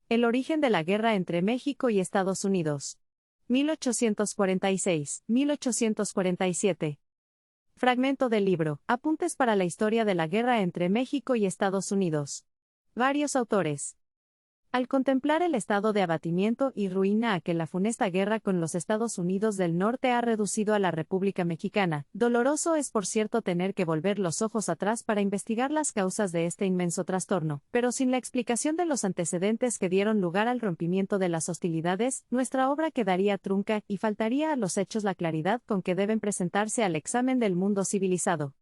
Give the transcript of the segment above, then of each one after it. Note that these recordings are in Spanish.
El origen de la guerra entre México y Estados Unidos. 1846-1847. Fragmento del libro, Apuntes para la historia de la guerra entre México y Estados Unidos. Varios autores. Al contemplar el estado de abatimiento y ruina a que la funesta guerra con los Estados Unidos del Norte ha reducido a la República Mexicana, doloroso es por cierto tener que volver los ojos atrás para investigar las causas de este inmenso trastorno, pero sin la explicación de los antecedentes que dieron lugar al rompimiento de las hostilidades, nuestra obra quedaría trunca y faltaría a los hechos la claridad con que deben presentarse al examen del mundo civilizado.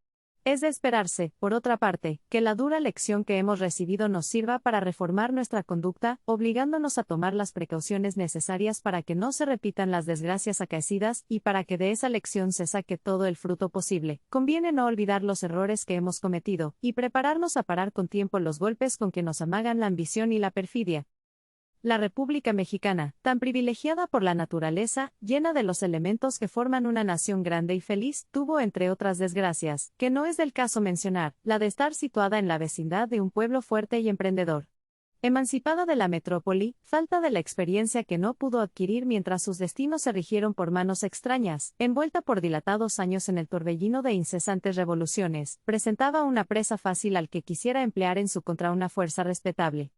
Es de esperarse, por otra parte, que la dura lección que hemos recibido nos sirva para reformar nuestra conducta, obligándonos a tomar las precauciones necesarias para que no se repitan las desgracias acaecidas, y para que de esa lección se saque todo el fruto posible. Conviene no olvidar los errores que hemos cometido, y prepararnos a parar con tiempo los golpes con que nos amagan la ambición y la perfidia. La República Mexicana, tan privilegiada por la naturaleza, llena de los elementos que forman una nación grande y feliz, tuvo entre otras desgracias, que no es del caso mencionar, la de estar situada en la vecindad de un pueblo fuerte y emprendedor. Emancipada de la metrópoli, falta de la experiencia que no pudo adquirir mientras sus destinos se rigieron por manos extrañas, envuelta por dilatados años en el torbellino de incesantes revoluciones, presentaba una presa fácil al que quisiera emplear en su contra una fuerza respetable.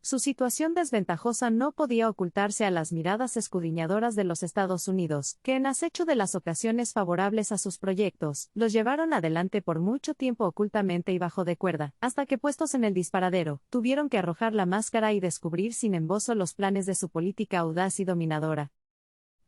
Su situación desventajosa no podía ocultarse a las miradas escudriñadoras de los Estados Unidos, que en acecho de las ocasiones favorables a sus proyectos, los llevaron adelante por mucho tiempo ocultamente y bajo de cuerda, hasta que puestos en el disparadero, tuvieron que arrojar la máscara y descubrir sin embozo los planes de su política audaz y dominadora.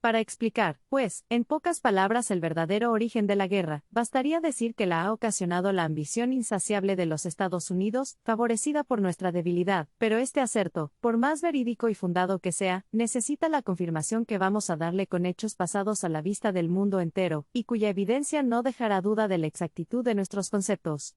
Para explicar, pues, en pocas palabras el verdadero origen de la guerra, bastaría decir que la ha ocasionado la ambición insaciable de los Estados Unidos, favorecida por nuestra debilidad, pero este aserto, por más verídico y fundado que sea, necesita la confirmación que vamos a darle con hechos pasados a la vista del mundo entero, y cuya evidencia no dejará duda de la exactitud de nuestros conceptos.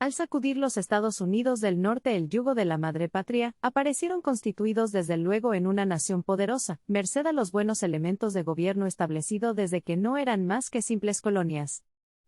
Al sacudir los Estados Unidos del Norte el yugo de la madre patria, aparecieron constituidos desde luego en una nación poderosa, merced a los buenos elementos de gobierno establecido desde que no eran más que simples colonias.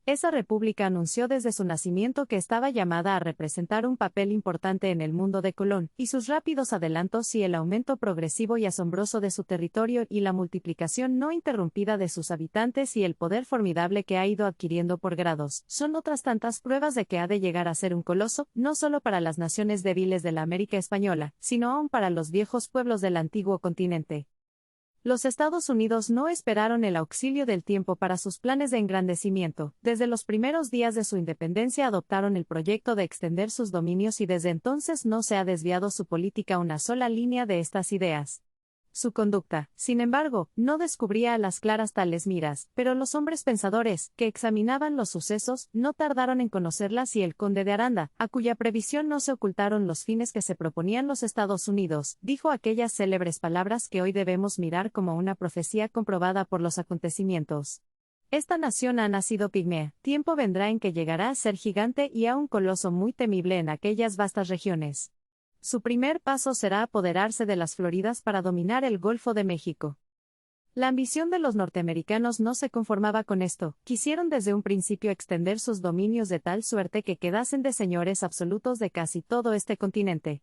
Esa república anunció desde su nacimiento que estaba llamada a representar un papel importante en el mundo de Colón, y sus rápidos adelantos y el aumento progresivo y asombroso de su territorio y la multiplicación no interrumpida de sus habitantes y el poder formidable que ha ido adquiriendo por grados, son otras tantas pruebas de que ha de llegar a ser un coloso, no solo para las naciones débiles de la América española, sino aún para los viejos pueblos del antiguo continente. Los Estados Unidos no esperaron el auxilio del tiempo para sus planes de engrandecimiento. Desde los primeros días de su independencia adoptaron el proyecto de extender sus dominios y desde entonces no se ha desviado su política una sola línea de estas ideas. Su conducta, sin embargo, no descubría a las claras tales miras, pero los hombres pensadores, que examinaban los sucesos, no tardaron en conocerlas y el conde de Aranda, a cuya previsión no se ocultaron los fines que se proponían los Estados Unidos, dijo aquellas célebres palabras que hoy debemos mirar como una profecía comprobada por los acontecimientos. Esta nación ha nacido pigmea, tiempo vendrá en que llegará a ser gigante y a un coloso muy temible en aquellas vastas regiones. Su primer paso será apoderarse de las Floridas para dominar el Golfo de México. La ambición de los norteamericanos no se conformaba con esto, quisieron desde un principio extender sus dominios de tal suerte que quedasen de señores absolutos de casi todo este continente.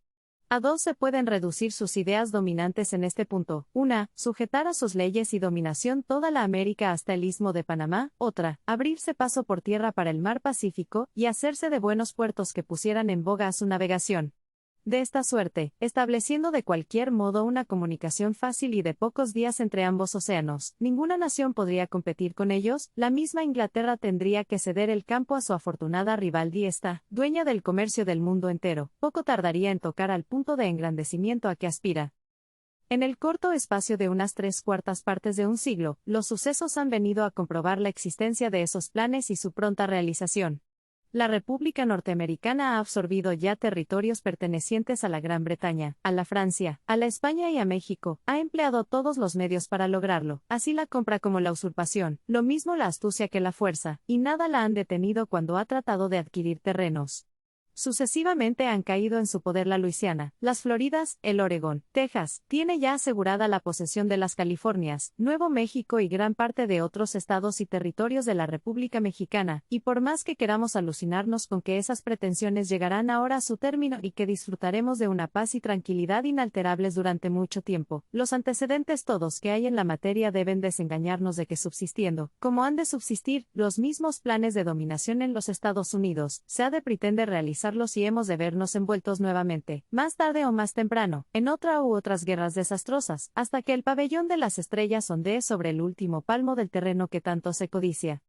A dos se pueden reducir sus ideas dominantes en este punto: una, sujetar a sus leyes y dominación toda la América hasta el Istmo de Panamá; otra, abrirse paso por tierra para el mar Pacífico, y hacerse de buenos puertos que pusieran en boga a su navegación. De esta suerte, estableciendo de cualquier modo una comunicación fácil y de pocos días entre ambos océanos, ninguna nación podría competir con ellos. La misma Inglaterra tendría que ceder el campo a su afortunada rival y esta, dueña del comercio del mundo entero, poco tardaría en tocar al punto de engrandecimiento a que aspira. En el corto espacio de unas 3/4 partes de un siglo, los sucesos han venido a comprobar la existencia de esos planes y su pronta realización. La República Norteamericana ha absorbido ya territorios pertenecientes a la Gran Bretaña, a la Francia, a la España y a México, ha empleado todos los medios para lograrlo, así la compra como la usurpación, lo mismo la astucia que la fuerza, y nada la han detenido cuando ha tratado de adquirir terrenos. Sucesivamente han caído en su poder la Luisiana, las Floridas, el Oregón, Texas, tiene ya asegurada la posesión de las Californias, Nuevo México y gran parte de otros estados y territorios de la República Mexicana, y por más que queramos alucinarnos con que esas pretensiones llegarán ahora a su término y que disfrutaremos de una paz y tranquilidad inalterables durante mucho tiempo, los antecedentes todos que hay en la materia deben desengañarnos de que subsistiendo, como han de subsistir, los mismos planes de dominación en los Estados Unidos, se ha de pretender realizar y hemos de vernos envueltos nuevamente, más tarde o más temprano, en otra u otras guerras desastrosas, hasta que el pabellón de las estrellas ondee sobre el último palmo del terreno que tanto se codicia.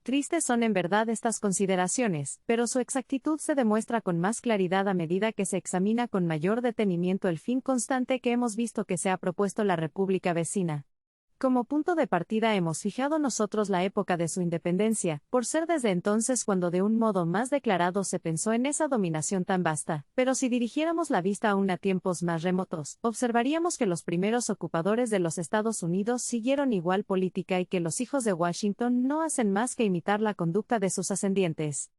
Tristes son en verdad estas consideraciones, pero su exactitud se demuestra con más claridad a medida que se examina con mayor detenimiento el fin constante que hemos visto que se ha propuesto la República vecina. Como punto de partida hemos fijado nosotros la época de su independencia, por ser desde entonces cuando de un modo más declarado se pensó en esa dominación tan vasta, pero si dirigiéramos la vista aún a tiempos más remotos, observaríamos que los primeros ocupadores de los Estados Unidos siguieron igual política y que los hijos de Washington no hacen más que imitar la conducta de sus ascendientes.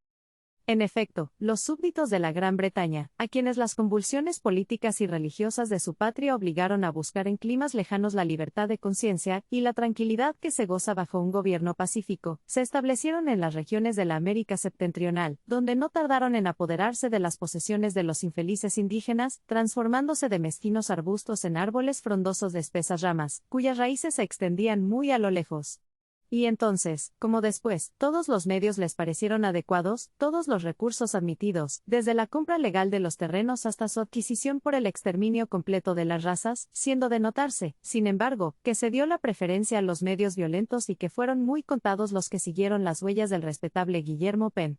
En efecto, los súbditos de la Gran Bretaña, a quienes las convulsiones políticas y religiosas de su patria obligaron a buscar en climas lejanos la libertad de conciencia y la tranquilidad que se goza bajo un gobierno pacífico, se establecieron en las regiones de la América septentrional, donde no tardaron en apoderarse de las posesiones de los infelices indígenas, transformándose de mezquinos arbustos en árboles frondosos de espesas ramas, cuyas raíces se extendían muy a lo lejos. Y entonces, como después, todos los medios les parecieron adecuados, todos los recursos admitidos, desde la compra legal de los terrenos hasta su adquisición por el exterminio completo de las razas, siendo de notarse, sin embargo, que se dio la preferencia a los medios violentos y que fueron muy contados los que siguieron las huellas del respetable Guillermo Penn.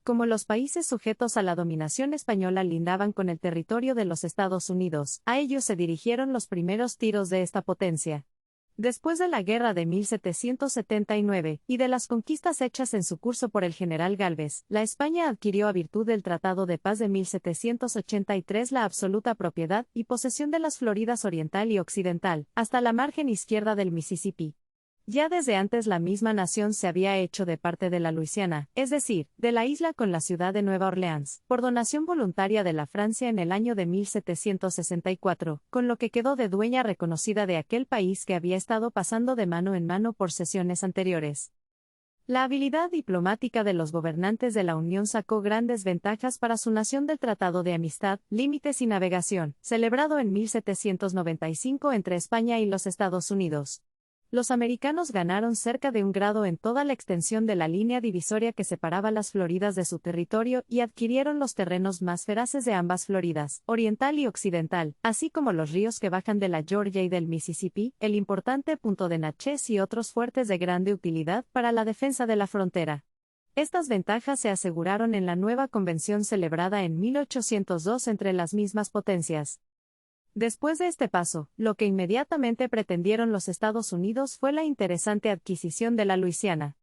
Como los países sujetos a la dominación española lindaban con el territorio de los Estados Unidos, a ellos se dirigieron los primeros tiros de esta potencia. Después de la guerra de 1779, y de las conquistas hechas en su curso por el general Gálvez, la España adquirió a virtud del Tratado de Paz de 1783 la absoluta propiedad y posesión de las Floridas Oriental y Occidental, hasta la margen izquierda del Mississippi. Ya desde antes la misma nación se había hecho de parte de la Luisiana, es decir, de la isla con la ciudad de Nueva Orleans, por donación voluntaria de la Francia en el año de 1764, con lo que quedó de dueña reconocida de aquel país que había estado pasando de mano en mano por sesiones anteriores. La habilidad diplomática de los gobernantes de la Unión sacó grandes ventajas para su nación del Tratado de Amistad, Límites y Navegación, celebrado en 1795 entre España y los Estados Unidos. Los americanos ganaron cerca de 1 grado en toda la extensión de la línea divisoria que separaba las Floridas de su territorio y adquirieron los terrenos más feraces de ambas Floridas, oriental y occidental, así como los ríos que bajan de la Georgia y del Mississippi, el importante punto de Natchez y otros fuertes de grande utilidad para la defensa de la frontera. Estas ventajas se aseguraron en la nueva convención celebrada en 1802 entre las mismas potencias. Después de este paso, lo que inmediatamente pretendieron los Estados Unidos fue la interesante adquisición de la Luisiana.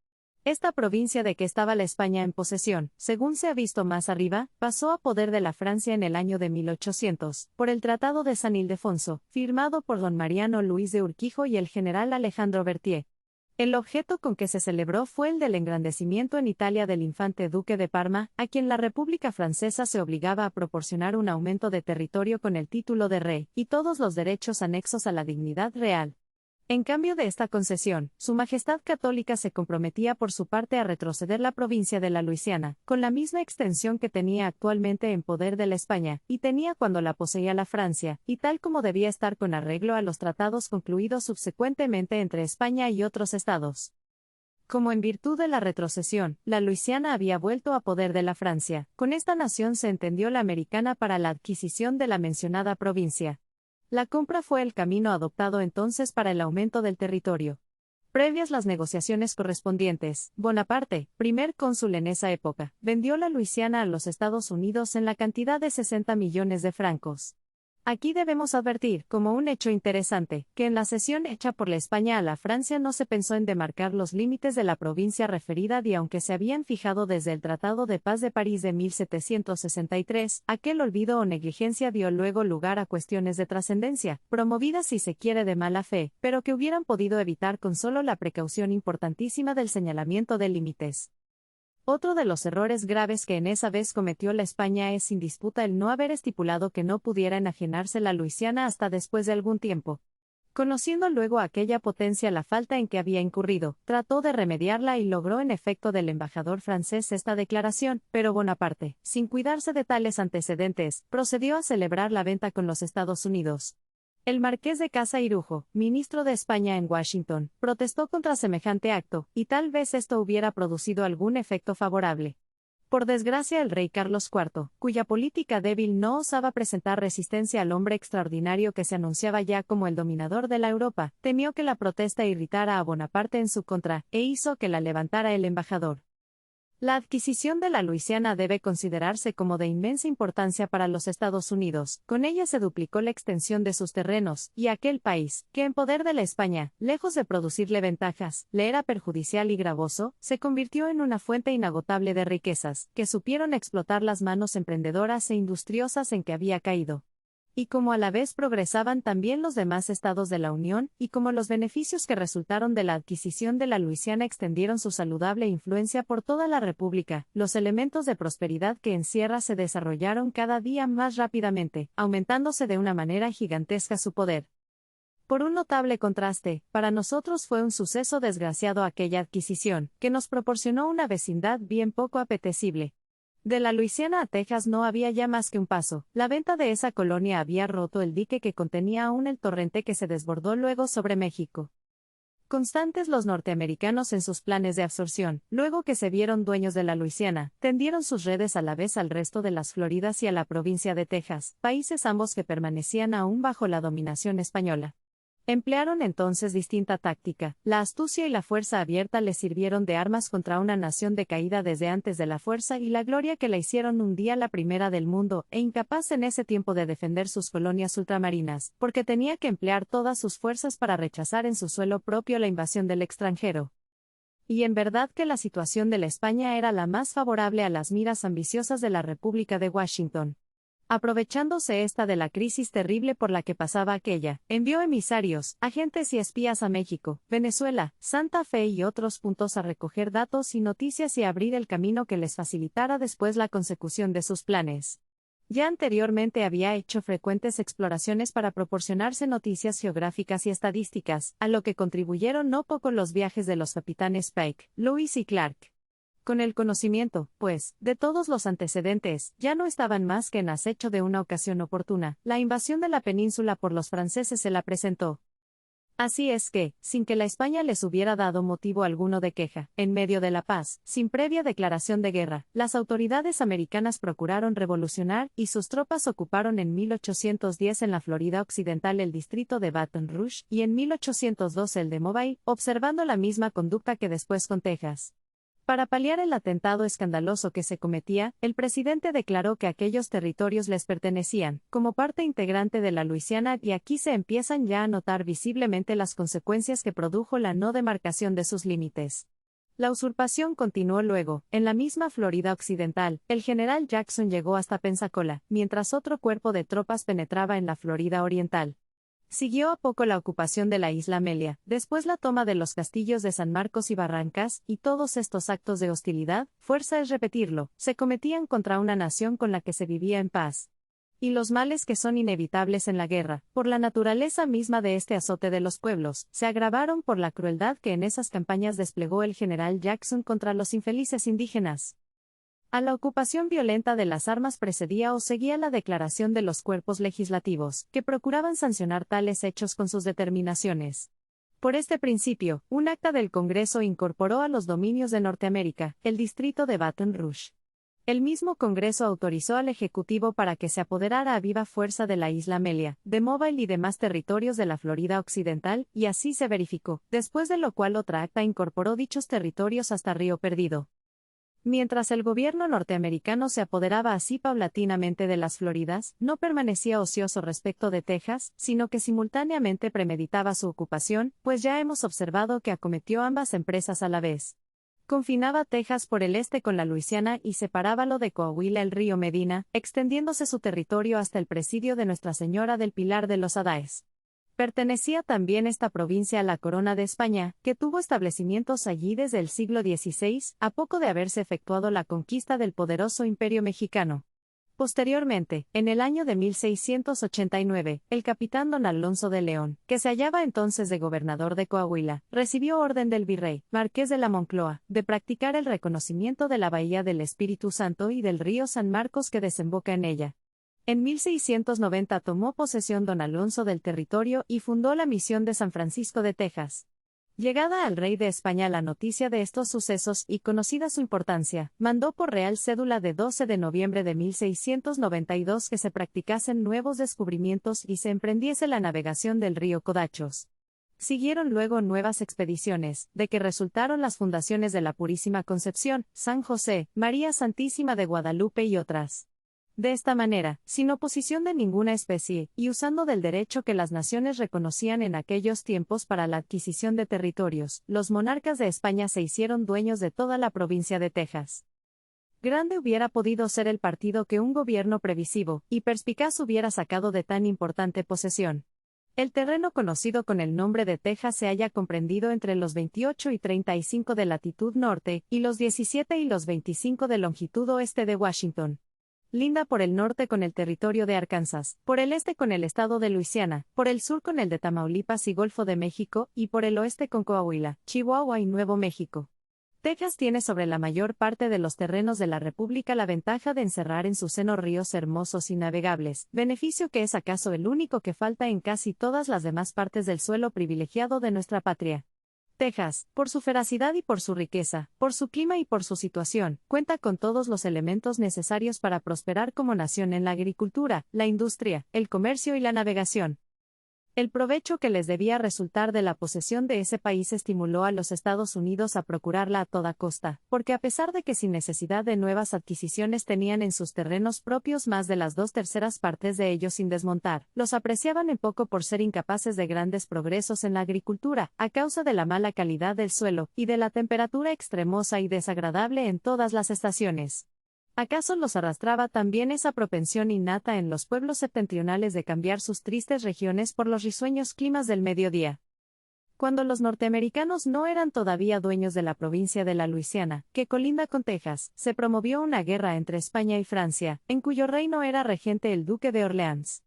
Esta provincia de que estaba la España en posesión, según se ha visto más arriba, pasó a poder de la Francia en el año de 1800, por el Tratado de San Ildefonso, firmado por don Mariano Luis de Urquijo y el general Alejandro Berthier. El objeto con que se celebró fue el del engrandecimiento en Italia del infante duque de Parma, a quien la República Francesa se obligaba a proporcionar un aumento de territorio con el título de rey, y todos los derechos anexos a la dignidad real. En cambio de esta concesión, Su Majestad Católica se comprometía por su parte a retroceder la provincia de la Luisiana, con la misma extensión que tenía actualmente en poder de la España, y tenía cuando la poseía la Francia, y tal como debía estar con arreglo a los tratados concluidos subsecuentemente entre España y otros estados. Como en virtud de la retrocesión, la Luisiana había vuelto a poder de la Francia, con esta nación se entendió la americana para la adquisición de la mencionada provincia. La compra fue el camino adoptado entonces para el aumento del territorio. Previas las negociaciones correspondientes, Bonaparte, primer cónsul en esa época, vendió la Luisiana a los Estados Unidos en la cantidad de 60 millones de francos. Aquí debemos advertir, como un hecho interesante, que en la cesión hecha por la España a la Francia no se pensó en demarcar los límites de la provincia referida y aunque se habían fijado desde el Tratado de Paz de París de 1763, aquel olvido o negligencia dio luego lugar a cuestiones de trascendencia, promovidas si se quiere de mala fe, pero que hubieran podido evitar con solo la precaución importantísima del señalamiento de límites. Otro de los errores graves que en esa vez cometió la España es sin disputa el no haber estipulado que no pudiera enajenarse la Luisiana hasta después de algún tiempo. Conociendo luego aquella potencia la falta en que había incurrido, trató de remediarla y logró en efecto del embajador francés esta declaración, pero Bonaparte, sin cuidarse de tales antecedentes, procedió a celebrar la venta con los Estados Unidos. El marqués de Casa Irujo, ministro de España en Washington, protestó contra semejante acto, y tal vez esto hubiera producido algún efecto favorable. Por desgracia el rey Carlos IV, cuya política débil no osaba presentar resistencia al hombre extraordinario que se anunciaba ya como el dominador de la Europa, temió que la protesta irritara a Bonaparte en su contra, e hizo que la levantara el embajador. La adquisición de la Luisiana debe considerarse como de inmensa importancia para los Estados Unidos. Con ella se duplicó la extensión de sus terrenos, y aquel país, que en poder de la España, lejos de producirle ventajas, le era perjudicial y gravoso, se convirtió en una fuente inagotable de riquezas, que supieron explotar las manos emprendedoras e industriosas en que había caído. Y como a la vez progresaban también los demás estados de la Unión, y como los beneficios que resultaron de la adquisición de la Luisiana extendieron su saludable influencia por toda la República, los elementos de prosperidad que encierra se desarrollaron cada día más rápidamente, aumentándose de una manera gigantesca su poder. Por un notable contraste, para nosotros fue un suceso desgraciado aquella adquisición, que nos proporcionó una vecindad bien poco apetecible. De la Luisiana a Texas no había ya más que un paso. La venta de esa colonia había roto el dique que contenía aún el torrente que se desbordó luego sobre México. Constantes los norteamericanos en sus planes de absorción, luego que se vieron dueños de la Luisiana, tendieron sus redes a la vez al resto de las Floridas y a la provincia de Texas, países ambos que permanecían aún bajo la dominación española. Emplearon entonces distinta táctica. La astucia y la fuerza abierta les sirvieron de armas contra una nación decaída desde antes de la fuerza y la gloria que la hicieron un día la primera del mundo, e incapaz en ese tiempo de defender sus colonias ultramarinas, porque tenía que emplear todas sus fuerzas para rechazar en su suelo propio la invasión del extranjero. Y en verdad que la situación de la España era la más favorable a las miras ambiciosas de la República de Washington. Aprovechándose esta de la crisis terrible por la que pasaba aquella, envió emisarios, agentes y espías a México, Venezuela, Santa Fe y otros puntos a recoger datos y noticias y abrir el camino que les facilitara después la consecución de sus planes. Ya anteriormente había hecho frecuentes exploraciones para proporcionarse noticias geográficas y estadísticas, a lo que contribuyeron no poco los viajes de los capitanes Pike, Lewis y Clark. Con el conocimiento, pues, de todos los antecedentes, ya no estaban más que en acecho de una ocasión oportuna. La invasión de la península por los franceses se la presentó. Así es que, sin que la España les hubiera dado motivo alguno de queja, en medio de la paz, sin previa declaración de guerra, las autoridades americanas procuraron revolucionar, y sus tropas ocuparon en 1810 en la Florida Occidental el distrito de Baton Rouge, y en 1812 el de Mobile, observando la misma conducta que después con Texas. Para paliar el atentado escandaloso que se cometía, el presidente declaró que aquellos territorios les pertenecían, como parte integrante de la Luisiana, y aquí se empiezan ya a notar visiblemente las consecuencias que produjo la no demarcación de sus límites. La usurpación continuó luego. En la misma Florida Occidental, el general Jackson llegó hasta Pensacola, mientras otro cuerpo de tropas penetraba en la Florida Oriental. Siguió a poco la ocupación de la isla Amelia, después la toma de los castillos de San Marcos y Barrancas, y todos estos actos de hostilidad, fuerza es repetirlo, se cometían contra una nación con la que se vivía en paz. Y los males que son inevitables en la guerra, por la naturaleza misma de este azote de los pueblos, se agravaron por la crueldad que en esas campañas desplegó el general Jackson contra los infelices indígenas. A la ocupación violenta de las armas precedía o seguía la declaración de los cuerpos legislativos, que procuraban sancionar tales hechos con sus determinaciones. Por este principio, un acta del Congreso incorporó a los dominios de Norteamérica, el distrito de Baton Rouge. El mismo Congreso autorizó al Ejecutivo para que se apoderara a viva fuerza de la isla Amelia, de Mobile y demás territorios de la Florida Occidental, y así se verificó, después de lo cual otra acta incorporó dichos territorios hasta Río Perdido. Mientras el gobierno norteamericano se apoderaba así paulatinamente de las Floridas, no permanecía ocioso respecto de Texas, sino que simultáneamente premeditaba su ocupación, pues ya hemos observado que acometió ambas empresas a la vez. Confinaba Texas por el este con la Luisiana y separábalo de Coahuila el río Medina, extendiéndose su territorio hasta el presidio de Nuestra Señora del Pilar de los Adaes. Pertenecía también esta provincia a la Corona de España, que tuvo establecimientos allí desde el siglo XVI, a poco de haberse efectuado la conquista del poderoso Imperio Mexicano. Posteriormente, en el año de 1689, el capitán don Alonso de León, que se hallaba entonces de gobernador de Coahuila, recibió orden del virrey, marqués de la Moncloa, de practicar el reconocimiento de la bahía del Espíritu Santo y del río San Marcos que desemboca en ella. En 1690 tomó posesión don Alonso del territorio y fundó la misión de San Francisco de Texas. Llegada al rey de España la noticia de estos sucesos y conocida su importancia, mandó por real cédula de 12 de noviembre de 1692 que se practicasen nuevos descubrimientos y se emprendiese la navegación del río Codachos. Siguieron luego nuevas expediciones, de que resultaron las fundaciones de la Purísima Concepción, San José, María Santísima de Guadalupe y otras. De esta manera, sin oposición de ninguna especie, y usando del derecho que las naciones reconocían en aquellos tiempos para la adquisición de territorios, los monarcas de España se hicieron dueños de toda la provincia de Texas. Grande hubiera podido ser el partido que un gobierno previsivo y perspicaz hubiera sacado de tan importante posesión. El terreno conocido con el nombre de Texas se halla comprendido entre los 28 y 35 de latitud norte, y los 17 y los 25 de longitud oeste de Washington. Linda por el norte con el territorio de Arkansas, por el este con el estado de Luisiana, por el sur con el de Tamaulipas y Golfo de México, y por el oeste con Coahuila, Chihuahua y Nuevo México. Texas tiene sobre la mayor parte de los terrenos de la República la ventaja de encerrar en su seno ríos hermosos y navegables, beneficio que es acaso el único que falta en casi todas las demás partes del suelo privilegiado de nuestra patria. Texas, por su feracidad y por su riqueza, por su clima y por su situación, cuenta con todos los elementos necesarios para prosperar como nación en la agricultura, la industria, el comercio y la navegación. El provecho que les debía resultar de la posesión de ese país estimuló a los Estados Unidos a procurarla a toda costa, porque a pesar de que sin necesidad de nuevas adquisiciones tenían en sus terrenos propios más de las 2/3 partes de ellos sin desmontar, los apreciaban en poco por ser incapaces de grandes progresos en la agricultura, a causa de la mala calidad del suelo, y de la temperatura extremosa y desagradable en todas las estaciones. ¿Acaso los arrastraba también esa propensión innata en los pueblos septentrionales de cambiar sus tristes regiones por los risueños climas del mediodía? Cuando los norteamericanos no eran todavía dueños de la provincia de la Luisiana, que colinda con Texas, se promovió una guerra entre España y Francia, en cuyo reino era regente el duque de Orleans.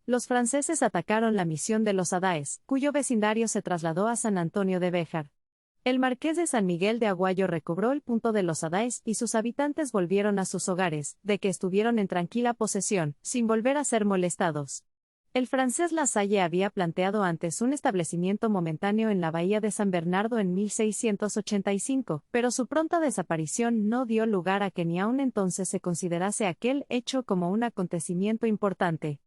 Los franceses atacaron la misión de los Adáes, cuyo vecindario se trasladó a San Antonio de Béjar. El marqués de San Miguel de Aguayo recobró el punto de los Adáes y sus habitantes volvieron a sus hogares, de que estuvieron en tranquila posesión, sin volver a ser molestados. El francés Lasalle había planteado antes un establecimiento momentáneo en la bahía de San Bernardo en 1685, pero su pronta desaparición no dio lugar a que ni aun entonces se considerase aquel hecho como un acontecimiento importante.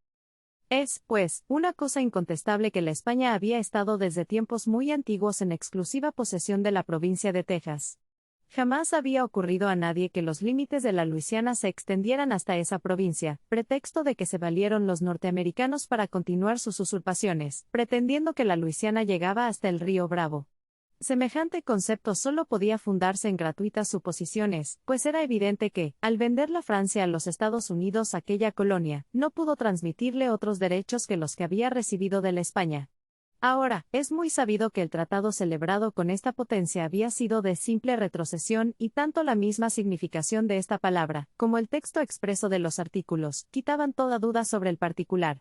Es, pues, una cosa incontestable que la España había estado desde tiempos muy antiguos en exclusiva posesión de la provincia de Texas. Jamás había ocurrido a nadie que los límites de la Luisiana se extendieran hasta esa provincia, pretexto de que se valieron los norteamericanos para continuar sus usurpaciones, pretendiendo que la Luisiana llegaba hasta el río Bravo. Semejante concepto solo podía fundarse en gratuitas suposiciones, pues era evidente que, al vender la Francia a los Estados Unidos aquella colonia, no pudo transmitirle otros derechos que los que había recibido de la España. Ahora, es muy sabido que el tratado celebrado con esta potencia había sido de simple retrocesión y tanto la misma significación de esta palabra, como el texto expreso de los artículos, quitaban toda duda sobre el particular.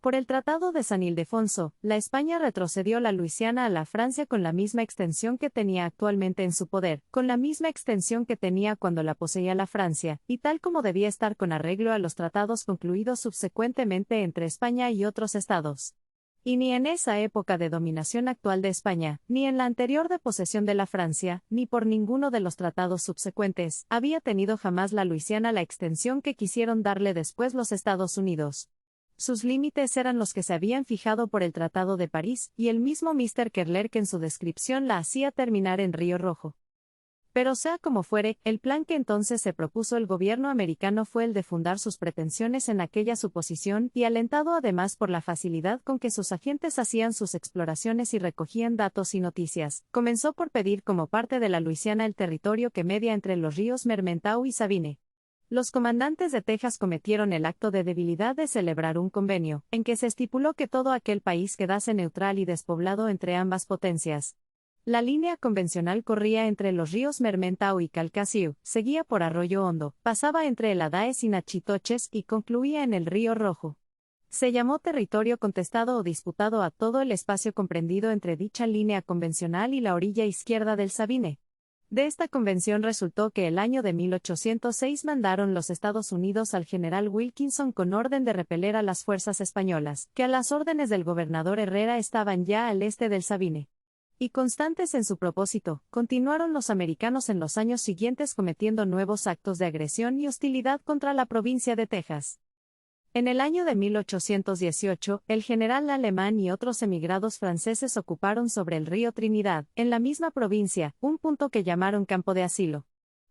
Por el Tratado de San Ildefonso, la España retrocedió la Luisiana a la Francia con la misma extensión que tenía actualmente en su poder, con la misma extensión que tenía cuando la poseía la Francia, y tal como debía estar con arreglo a los tratados concluidos subsecuentemente entre España y otros estados. Y ni en esa época de dominación actual de España, ni en la anterior de posesión de la Francia, ni por ninguno de los tratados subsecuentes, había tenido jamás la Luisiana la extensión que quisieron darle después los Estados Unidos. Sus límites eran los que se habían fijado por el Tratado de París, y el mismo Mr. Kerlerk en su descripción la hacía terminar en Río Rojo. Pero sea como fuere, el plan que entonces se propuso el gobierno americano fue el de fundar sus pretensiones en aquella suposición, y alentado además por la facilidad con que sus agentes hacían sus exploraciones y recogían datos y noticias, comenzó por pedir como parte de la Luisiana el territorio que media entre los ríos Mermentau y Sabine. Los comandantes de Texas cometieron el acto de debilidad de celebrar un convenio, en que se estipuló que todo aquel país quedase neutral y despoblado entre ambas potencias. La línea convencional corría entre los ríos Mermentau y Calcasieu, seguía por Arroyo Hondo, pasaba entre el Adaes y Nachitoches y concluía en el Río Rojo. Se llamó territorio contestado o disputado a todo el espacio comprendido entre dicha línea convencional y la orilla izquierda del Sabine. De esta convención resultó que el año de 1806 mandaron los Estados Unidos al general Wilkinson con orden de repeler a las fuerzas españolas, que a las órdenes del gobernador Herrera estaban ya al este del Sabine. Y constantes en su propósito, continuaron los americanos en los años siguientes cometiendo nuevos actos de agresión y hostilidad contra la provincia de Texas. En el año de 1818, el general alemán y otros emigrados franceses ocuparon sobre el río Trinidad, en la misma provincia, un punto que llamaron campo de asilo.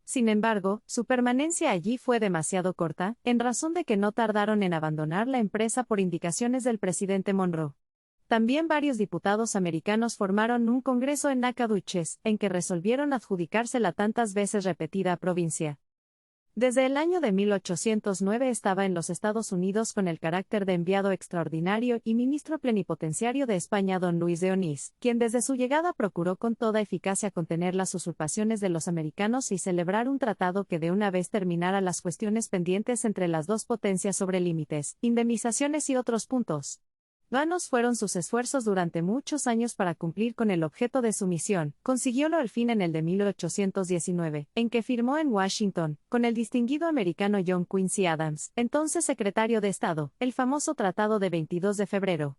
Sin embargo, su permanencia allí fue demasiado corta, en razón de que no tardaron en abandonar la empresa por indicaciones del presidente Monroe. También varios diputados americanos formaron un congreso en Nacogdoches, en que resolvieron adjudicarse la tantas veces repetida provincia. Desde el año de 1809 estaba en los Estados Unidos con el carácter de enviado extraordinario y ministro plenipotenciario de España don Luis de Onís, quien desde su llegada procuró con toda eficacia contener las usurpaciones de los americanos y celebrar un tratado que de una vez terminara las cuestiones pendientes entre las dos potencias sobre límites, indemnizaciones y otros puntos. Vanos fueron sus esfuerzos durante muchos años para cumplir con el objeto de su misión, consiguiólo al fin en el de 1819, en que firmó en Washington, con el distinguido americano John Quincy Adams, entonces secretario de Estado, el famoso Tratado de 22 de febrero.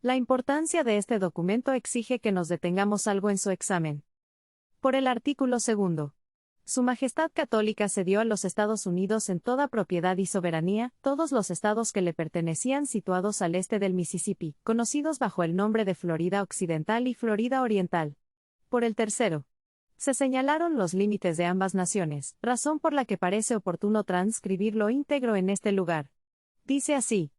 La importancia de este documento exige que nos detengamos algo en su examen. Por el artículo 2. Su Majestad Católica cedió a los Estados Unidos en toda propiedad y soberanía, todos los estados que le pertenecían situados al este del Mississippi, conocidos bajo el nombre de Florida Occidental y Florida Oriental. Por el 3. Se señalaron los límites de ambas naciones, razón por la que parece oportuno transcribirlo íntegro en este lugar. Dice así.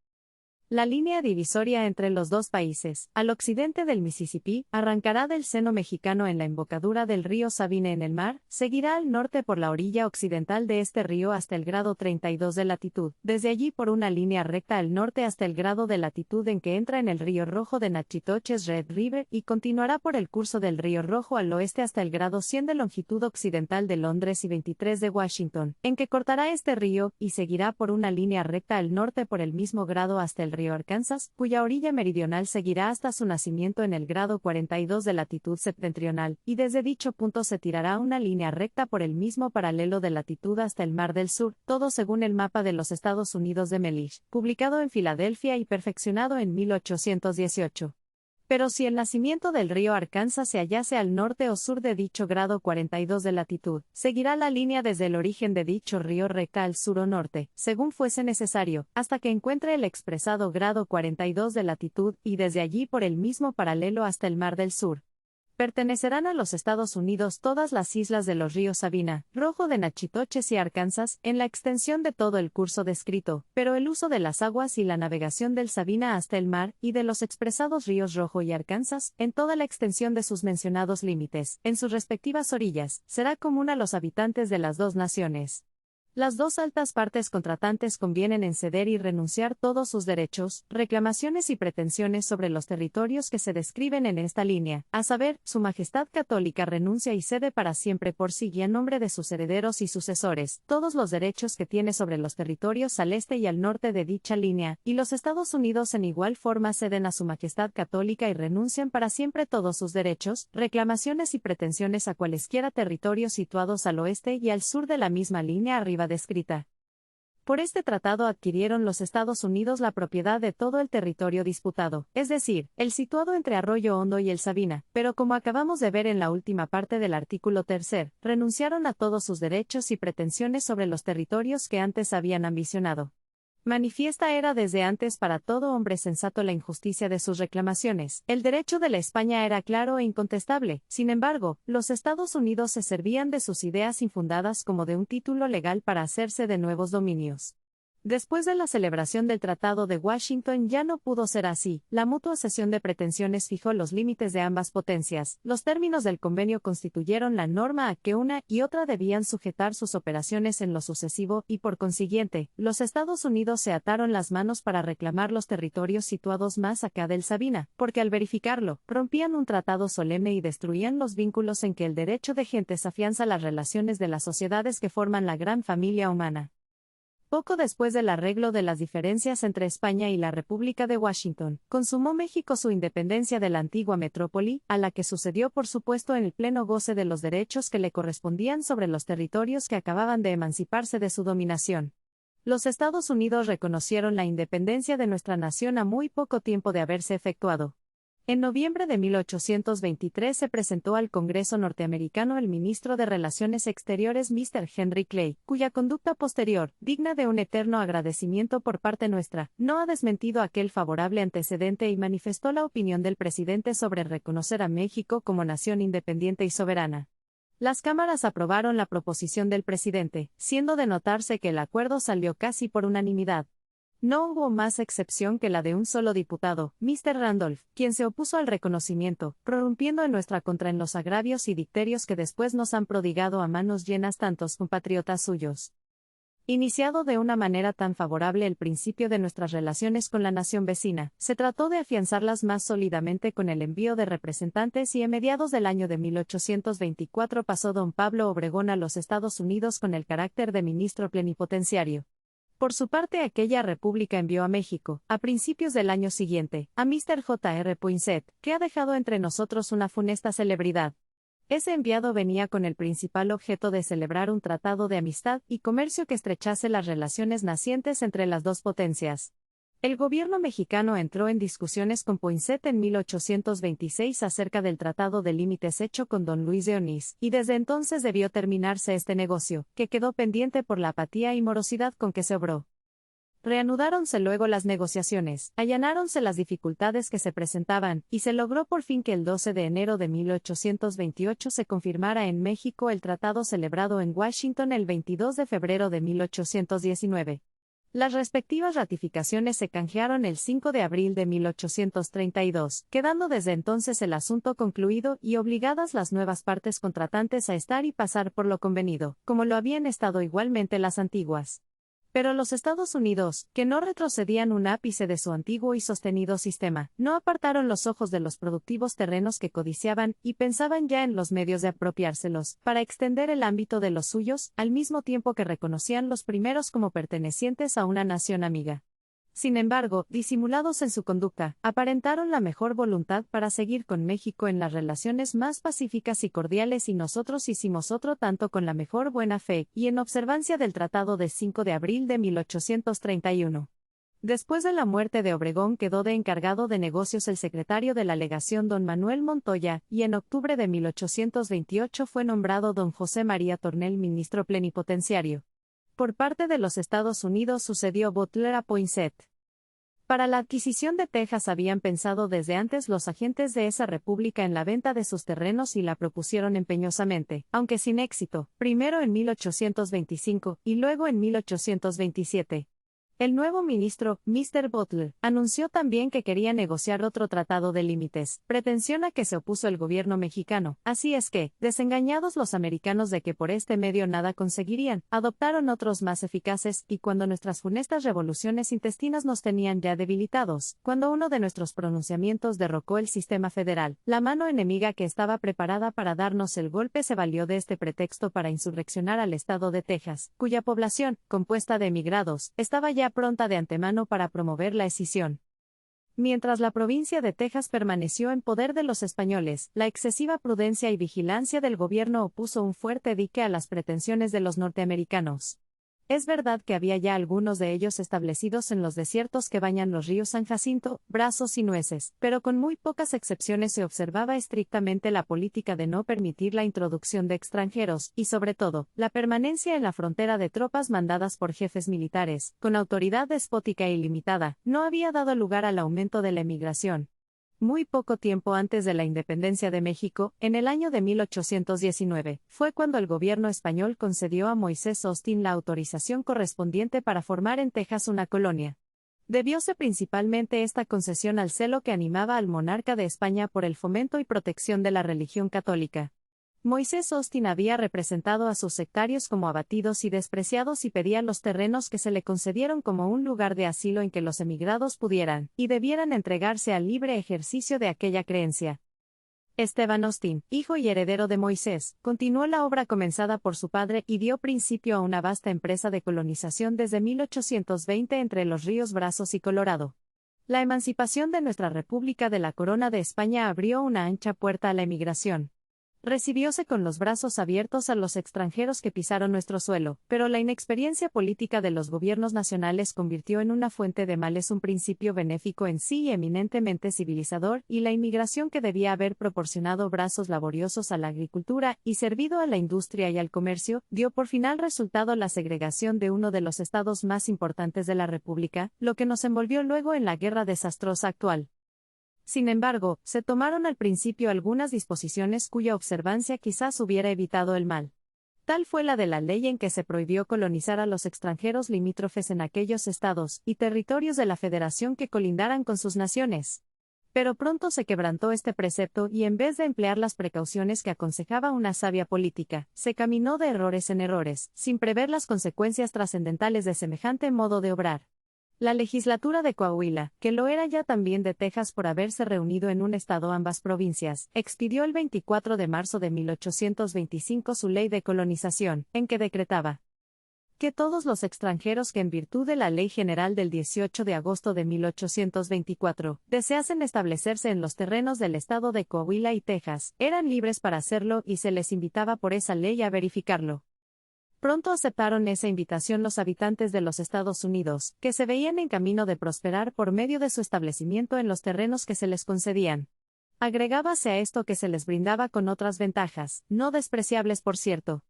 La línea divisoria entre los dos países, al occidente del Mississippi, arrancará del seno mexicano en la embocadura del río Sabine en el mar, seguirá al norte por la orilla occidental de este río hasta el grado 32 de latitud, desde allí por una línea recta al norte hasta el grado de latitud en que entra en el río Rojo de Nachitoches Red River y continuará por el curso del río Rojo al oeste hasta el grado 100 de longitud occidental de Londres y 23 de Washington, en que cortará este río, y seguirá por una línea recta al norte por el mismo grado hasta el río Arkansas, cuya orilla meridional seguirá hasta su nacimiento en el grado 42 de latitud septentrional, y desde dicho punto se tirará una línea recta por el mismo paralelo de latitud hasta el Mar del Sur, todo según el mapa de los Estados Unidos de Mellish, publicado en Filadelfia y perfeccionado en 1818. Pero si el nacimiento del río Arkansas se hallase al norte o sur de dicho grado 42 de latitud, seguirá la línea desde el origen de dicho río recta al sur o norte, según fuese necesario, hasta que encuentre el expresado grado 42 de latitud, y desde allí por el mismo paralelo hasta el Mar del Sur. Pertenecerán a los Estados Unidos todas las islas de los ríos Sabina, Rojo de Nachitoches y Arkansas, en la extensión de todo el curso descrito, pero el uso de las aguas y la navegación del Sabina hasta el mar, y de los expresados ríos Rojo y Arkansas, en toda la extensión de sus mencionados límites, en sus respectivas orillas, será común a los habitantes de las dos naciones. Las dos altas partes contratantes convienen en ceder y renunciar todos sus derechos, reclamaciones y pretensiones sobre los territorios que se describen en esta línea, a saber, Su Majestad Católica renuncia y cede para siempre por sí y a nombre de sus herederos y sucesores, todos los derechos que tiene sobre los territorios al este y al norte de dicha línea, y los Estados Unidos en igual forma ceden a Su Majestad Católica y renuncian para siempre todos sus derechos, reclamaciones y pretensiones a cualesquiera territorios situados al oeste y al sur de la misma línea arriba descrita. Por este tratado adquirieron los Estados Unidos la propiedad de todo el territorio disputado, es decir, el situado entre Arroyo Hondo y el Sabina, pero como acabamos de ver en la última parte del artículo 3, renunciaron a todos sus derechos y pretensiones sobre los territorios que antes habían ambicionado. Manifiesta era desde antes para todo hombre sensato la injusticia de sus reclamaciones. El derecho de la España era claro e incontestable. Sin embargo, los Estados Unidos se servían de sus ideas infundadas como de un título legal para hacerse de nuevos dominios. Después de la celebración del Tratado de Washington ya no pudo ser así. La mutua cesión de pretensiones fijó los límites de ambas potencias. Los términos del convenio constituyeron la norma a que una y otra debían sujetar sus operaciones en lo sucesivo y, por consiguiente, los Estados Unidos se ataron las manos para reclamar los territorios situados más acá del Sabina, porque al verificarlo, rompían un tratado solemne y destruían los vínculos en que el derecho de gentes afianza las relaciones de las sociedades que forman la gran familia humana. Poco después del arreglo de las diferencias entre España y la República de Washington, consumó México su independencia de la antigua metrópoli, a la que sucedió por supuesto en el pleno goce de los derechos que le correspondían sobre los territorios que acababan de emanciparse de su dominación. Los Estados Unidos reconocieron la independencia de nuestra nación a muy poco tiempo de haberse efectuado. En noviembre de 1823 se presentó al Congreso norteamericano el ministro de Relaciones Exteriores Mr. Henry Clay, cuya conducta posterior, digna de un eterno agradecimiento por parte nuestra, no ha desmentido aquel favorable antecedente y manifestó la opinión del presidente sobre reconocer a México como nación independiente y soberana. Las cámaras aprobaron la proposición del presidente, siendo de notarse que el acuerdo salió casi por unanimidad. No hubo más excepción que la de un solo diputado, Mr. Randolph, quien se opuso al reconocimiento, prorrumpiendo en nuestra contra en los agravios y dicterios que después nos han prodigado a manos llenas tantos compatriotas suyos. Iniciado de una manera tan favorable el principio de nuestras relaciones con la nación vecina, se trató de afianzarlas más sólidamente con el envío de representantes y a mediados del año de 1824 pasó don Pablo Obregón a los Estados Unidos con el carácter de ministro plenipotenciario. Por su parte, aquella república envió a México, a principios del año siguiente, a Mr. J. R. Poinsett, que ha dejado entre nosotros una funesta celebridad. Ese enviado venía con el principal objeto de celebrar un tratado de amistad y comercio que estrechase las relaciones nacientes entre las dos potencias. El gobierno mexicano entró en discusiones con Poinsett en 1826 acerca del tratado de límites hecho con don Luis de Onís, y desde entonces debió terminarse este negocio, que quedó pendiente por la apatía y morosidad con que se obró. Reanudáronse luego las negociaciones, allanáronse las dificultades que se presentaban, y se logró por fin que el 12 de enero de 1828 se confirmara en México el tratado celebrado en Washington el 22 de febrero de 1819. Las respectivas ratificaciones se canjearon el 5 de abril de 1832, quedando desde entonces el asunto concluido y obligadas las nuevas partes contratantes a estar y pasar por lo convenido, como lo habían estado igualmente las antiguas. Pero los Estados Unidos, que no retrocedían un ápice de su antiguo y sostenido sistema, no apartaron los ojos de los productivos terrenos que codiciaban y pensaban ya en los medios de apropiárselos, para extender el ámbito de los suyos, al mismo tiempo que reconocían los primeros como pertenecientes a una nación amiga. Sin embargo, disimulados en su conducta, aparentaron la mejor voluntad para seguir con México en las relaciones más pacíficas y cordiales y nosotros hicimos otro tanto con la mejor buena fe, y en observancia del Tratado de 5 de abril de 1831. Después de la muerte de Obregón quedó de encargado de negocios el secretario de la legación don Manuel Montoya, y en octubre de 1828 fue nombrado don José María Tornel ministro plenipotenciario. Por parte de los Estados Unidos sucedió Butler a Poinsett. Para la adquisición de Texas habían pensado desde antes los agentes de esa república en la venta de sus terrenos y la propusieron empeñosamente, aunque sin éxito, primero en 1825 y luego en 1827. El nuevo ministro, Mr. Butler, anunció también que quería negociar otro tratado de límites, pretensión a que se opuso el gobierno mexicano, así es que, desengañados los americanos de que por este medio nada conseguirían, adoptaron otros más eficaces, y cuando nuestras funestas revoluciones intestinas nos tenían ya debilitados, cuando uno de nuestros pronunciamientos derrocó el sistema federal, la mano enemiga que estaba preparada para darnos el golpe se valió de este pretexto para insurreccionar al estado de Texas, cuya población, compuesta de emigrados, estaba ya pronta de antemano para promover la escisión. Mientras la provincia de Texas permaneció en poder de los españoles, la excesiva prudencia y vigilancia del gobierno opuso un fuerte dique a las pretensiones de los norteamericanos. Es verdad que había ya algunos de ellos establecidos en los desiertos que bañan los ríos San Jacinto, Brazos y Nueces, pero con muy pocas excepciones se observaba estrictamente la política de no permitir la introducción de extranjeros, y sobre todo, la permanencia en la frontera de tropas mandadas por jefes militares, con autoridad despótica e ilimitada, no había dado lugar al aumento de la emigración. Muy poco tiempo antes de la independencia de México, en el año de 1819, fue cuando el gobierno español concedió a Moisés Austin la autorización correspondiente para formar en Texas una colonia. Debióse principalmente esta concesión al celo que animaba al monarca de España por el fomento y protección de la religión católica. Moisés Austin había representado a sus sectarios como abatidos y despreciados y pedía los terrenos que se le concedieron como un lugar de asilo en que los emigrados pudieran y debieran entregarse al libre ejercicio de aquella creencia. Esteban Austin, hijo y heredero de Moisés, continuó la obra comenzada por su padre y dio principio a una vasta empresa de colonización desde 1820 entre los ríos Brazos y Colorado. La emancipación de nuestra República de la Corona de España abrió una ancha puerta a la emigración. Recibióse con los brazos abiertos a los extranjeros que pisaron nuestro suelo, pero la inexperiencia política de los gobiernos nacionales convirtió en una fuente de males un principio benéfico en sí y eminentemente civilizador, y la inmigración que debía haber proporcionado brazos laboriosos a la agricultura y servido a la industria y al comercio, dio por final resultado la segregación de uno de los estados más importantes de la República, lo que nos envolvió luego en la guerra desastrosa actual. Sin embargo, se tomaron al principio algunas disposiciones cuya observancia quizás hubiera evitado el mal. Tal fue la de la ley en que se prohibió colonizar a los extranjeros limítrofes en aquellos estados y territorios de la Federación que colindaran con sus naciones. Pero pronto se quebrantó este precepto y en vez de emplear las precauciones que aconsejaba una sabia política, se caminó de errores en errores, sin prever las consecuencias trascendentales de semejante modo de obrar. La legislatura de Coahuila, que lo era ya también de Texas por haberse reunido en un estado ambas provincias, expidió el 24 de marzo de 1825 su ley de colonización, en que decretaba que todos los extranjeros que en virtud de la Ley General del 18 de agosto de 1824, deseasen establecerse en los terrenos del estado de Coahuila y Texas, eran libres para hacerlo y se les invitaba por esa ley a verificarlo. Pronto aceptaron esa invitación los habitantes de los Estados Unidos, que se veían en camino de prosperar por medio de su establecimiento en los terrenos que se les concedían. Agregábase a esto que se les brindaba con otras ventajas, no despreciables por cierto.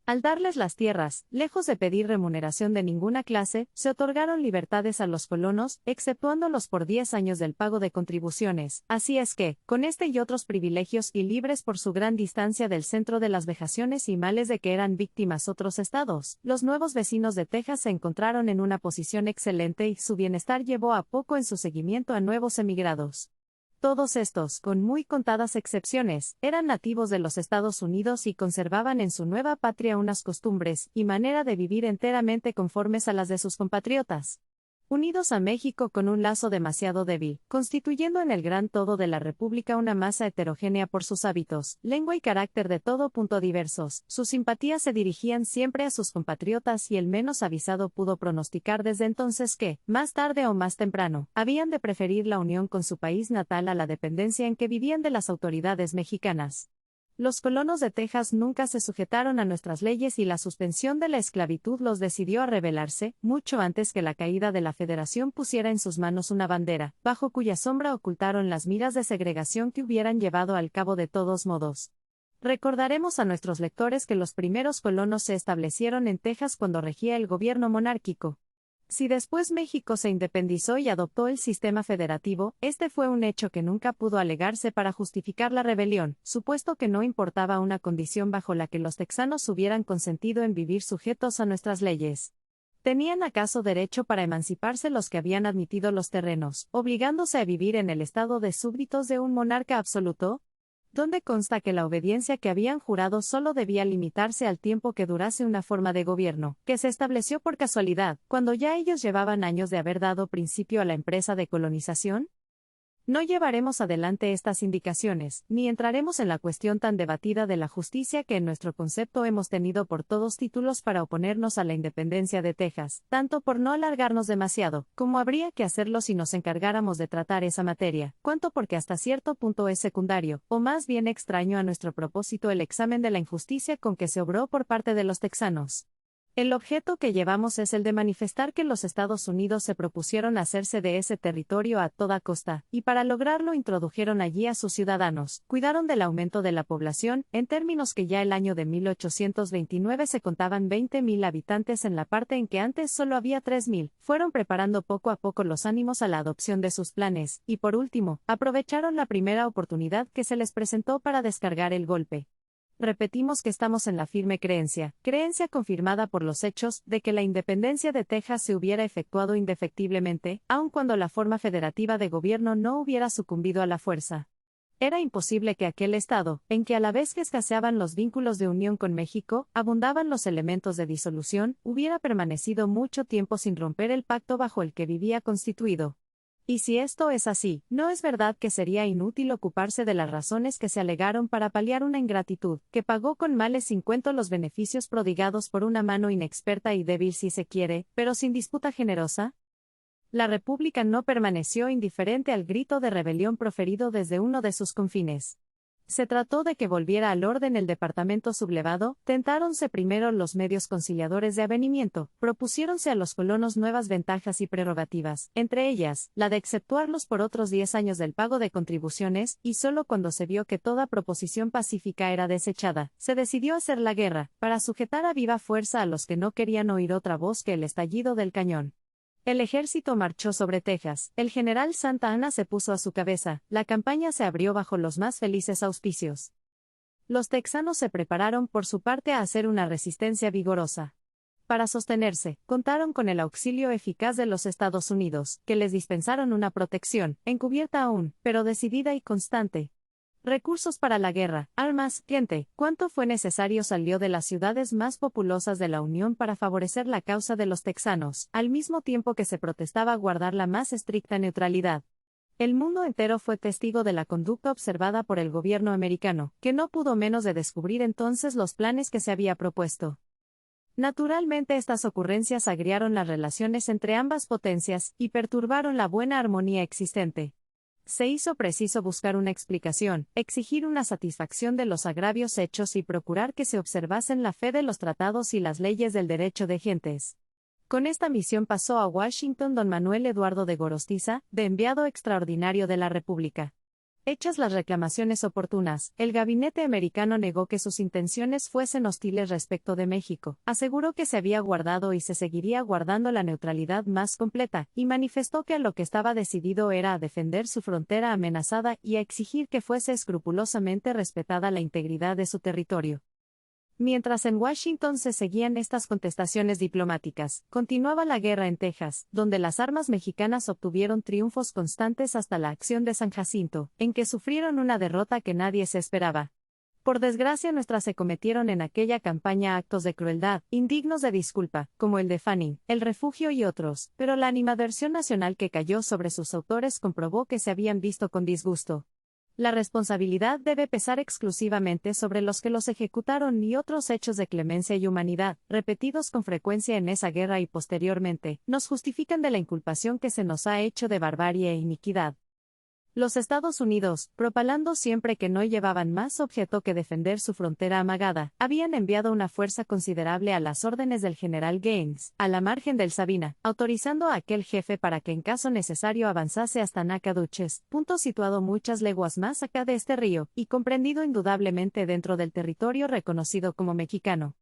Al darles las tierras, lejos de pedir remuneración de ninguna clase, se otorgaron libertades a los colonos, exceptuándolos por 10 años del pago de contribuciones. Así es que, con este y otros privilegios y libres por su gran distancia del centro de las vejaciones y males de que eran víctimas otros estados, los nuevos vecinos de Texas se encontraron en una posición excelente y su bienestar llevó a poco en su seguimiento a nuevos emigrados. Todos estos, con muy contadas excepciones, eran nativos de los Estados Unidos y conservaban en su nueva patria unas costumbres y manera de vivir enteramente conformes a las de sus compatriotas. Unidos a México con un lazo demasiado débil, constituyendo en el gran todo de la República una masa heterogénea por sus hábitos, lengua y carácter de todo punto diversos, sus simpatías se dirigían siempre a sus compatriotas y el menos avisado pudo pronosticar desde entonces que, más tarde o más temprano, habían de preferir la unión con su país natal a la dependencia en que vivían de las autoridades mexicanas. Los colonos de Texas nunca se sujetaron a nuestras leyes y la suspensión de la esclavitud los decidió a rebelarse, mucho antes que la caída de la Federación pusiera en sus manos una bandera, bajo cuya sombra ocultaron las miras de segregación que hubieran llevado al cabo de todos modos. Recordaremos a nuestros lectores que los primeros colonos se establecieron en Texas cuando regía el gobierno monárquico. Si después México se independizó y adoptó el sistema federativo, este fue un hecho que nunca pudo alegarse para justificar la rebelión, supuesto que no importaba una condición bajo la que los texanos hubieran consentido en vivir sujetos a nuestras leyes. ¿Tenían acaso derecho para emanciparse los que habían admitido los terrenos, obligándose a vivir en el estado de súbditos de un monarca absoluto? Donde consta que la obediencia que habían jurado solo debía limitarse al tiempo que durase una forma de gobierno, que se estableció por casualidad, cuando ya ellos llevaban años de haber dado principio a la empresa de colonización? No llevaremos adelante estas indicaciones, ni entraremos en la cuestión tan debatida de la justicia que en nuestro concepto hemos tenido por todos títulos para oponernos a la independencia de Texas, tanto por no alargarnos demasiado, como habría que hacerlo si nos encargáramos de tratar esa materia, cuanto porque hasta cierto punto es secundario, o más bien extraño a nuestro propósito el examen de la injusticia con que se obró por parte de los texanos. El objeto que llevamos es el de manifestar que los Estados Unidos se propusieron hacerse de ese territorio a toda costa, y para lograrlo introdujeron allí a sus ciudadanos, cuidaron del aumento de la población, en términos que ya el año de 1829 se contaban 20.000 habitantes en la parte en que antes solo había 3.000, fueron preparando poco a poco los ánimos a la adopción de sus planes, y por último, aprovecharon la primera oportunidad que se les presentó para descargar el golpe. Repetimos que estamos en la firme creencia confirmada por los hechos, de que la independencia de Texas se hubiera efectuado indefectiblemente, aun cuando la forma federativa de gobierno no hubiera sucumbido a la fuerza. Era imposible que aquel estado, en que a la vez que escaseaban los vínculos de unión con México, abundaban los elementos de disolución, hubiera permanecido mucho tiempo sin romper el pacto bajo el que vivía constituido. Y si esto es así, ¿no es verdad que sería inútil ocuparse de las razones que se alegaron para paliar una ingratitud, que pagó con males sin cuento los beneficios prodigados por una mano inexperta y débil si se quiere, pero sin disputa generosa? La República no permaneció indiferente al grito de rebelión proferido desde uno de sus confines. Se trató de que volviera al orden el departamento sublevado, tentáronse primero los medios conciliadores de avenimiento, propusiéronse a los colonos nuevas ventajas y prerrogativas, entre ellas, la de exceptuarlos por otros 10 años del pago de contribuciones, y solo cuando se vio que toda proposición pacífica era desechada, se decidió hacer la guerra, para sujetar a viva fuerza a los que no querían oír otra voz que el estallido del cañón. El ejército marchó sobre Texas, el general Santa Anna se puso a su cabeza, la campaña se abrió bajo los más felices auspicios. Los texanos se prepararon por su parte a hacer una resistencia vigorosa. Para sostenerse, contaron con el auxilio eficaz de los Estados Unidos, que les dispensaron una protección, encubierta aún, pero decidida y constante. Recursos para la guerra, armas, gente, cuánto fue necesario salió de las ciudades más populosas de la Unión para favorecer la causa de los texanos, al mismo tiempo que se protestaba guardar la más estricta neutralidad. El mundo entero fue testigo de la conducta observada por el gobierno americano, que no pudo menos de descubrir entonces los planes que se había propuesto. Naturalmente estas ocurrencias agriaron las relaciones entre ambas potencias, y perturbaron la buena armonía existente. Se hizo preciso buscar una explicación, exigir una satisfacción de los agravios hechos y procurar que se observasen la fe de los tratados y las leyes del derecho de gentes. Con esta misión pasó a Washington don Manuel Eduardo de Gorostiza, de enviado extraordinario de la República. Hechas las reclamaciones oportunas, el gabinete americano negó que sus intenciones fuesen hostiles respecto de México, aseguró que se había guardado y se seguiría guardando la neutralidad más completa, y manifestó que a lo que estaba decidido era a defender su frontera amenazada y a exigir que fuese escrupulosamente respetada la integridad de su territorio. Mientras en Washington se seguían estas contestaciones diplomáticas, continuaba la guerra en Texas, donde las armas mexicanas obtuvieron triunfos constantes hasta la acción de San Jacinto, en que sufrieron una derrota que nadie se esperaba. Por desgracia nuestra se cometieron en aquella campaña actos de crueldad, indignos de disculpa, como el de Fanning, El Refugio y otros, pero la animadversión nacional que cayó sobre sus autores comprobó que se habían visto con disgusto. La responsabilidad debe pesar exclusivamente sobre los que los ejecutaron y otros hechos de clemencia y humanidad, repetidos con frecuencia en esa guerra y posteriormente, nos justifican de la inculpación que se nos ha hecho de barbarie e iniquidad. Los Estados Unidos, propalando siempre que no llevaban más objeto que defender su frontera amagada, habían enviado una fuerza considerable a las órdenes del general Gaines, a la margen del Sabina, autorizando a aquel jefe para que en caso necesario avanzase hasta Nacogdoches, punto situado muchas leguas más acá de este río, y comprendido indudablemente dentro del territorio reconocido como mexicano.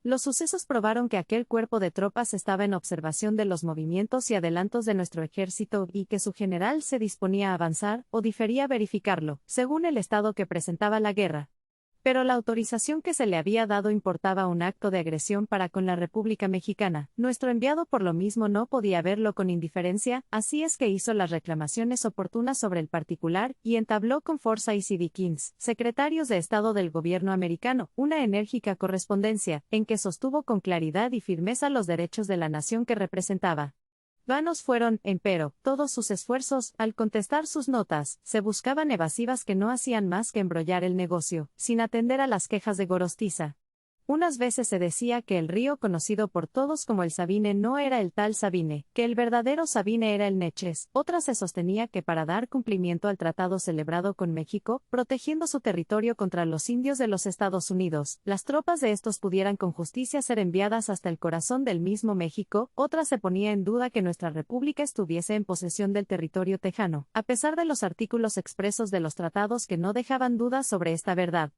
Los sucesos probaron que aquel cuerpo de tropas estaba en observación de los movimientos y adelantos de nuestro ejército y que su general se disponía a avanzar, o difería verificarlo, según el estado que presentaba la guerra. Pero la autorización que se le había dado importaba un acto de agresión para con la República Mexicana. Nuestro enviado por lo mismo no podía verlo con indiferencia, así es que hizo las reclamaciones oportunas sobre el particular, y entabló con Forsyth y Dickens, secretarios de Estado del gobierno americano, una enérgica correspondencia, en que sostuvo con claridad y firmeza los derechos de la nación que representaba. Vanos fueron, empero, todos sus esfuerzos, al contestar sus notas, se buscaban evasivas que no hacían más que embrollar el negocio, sin atender a las quejas de Gorostiza. Unas veces se decía que el río conocido por todos como el Sabine no era el tal Sabine, que el verdadero Sabine era el Neches. Otras se sostenía que para dar cumplimiento al tratado celebrado con México, protegiendo su territorio contra los indios de los Estados Unidos, las tropas de estos pudieran con justicia ser enviadas hasta el corazón del mismo México. Otras se ponía en duda que nuestra república estuviese en posesión del territorio tejano, a pesar de los artículos expresos de los tratados que no dejaban dudas sobre esta verdad.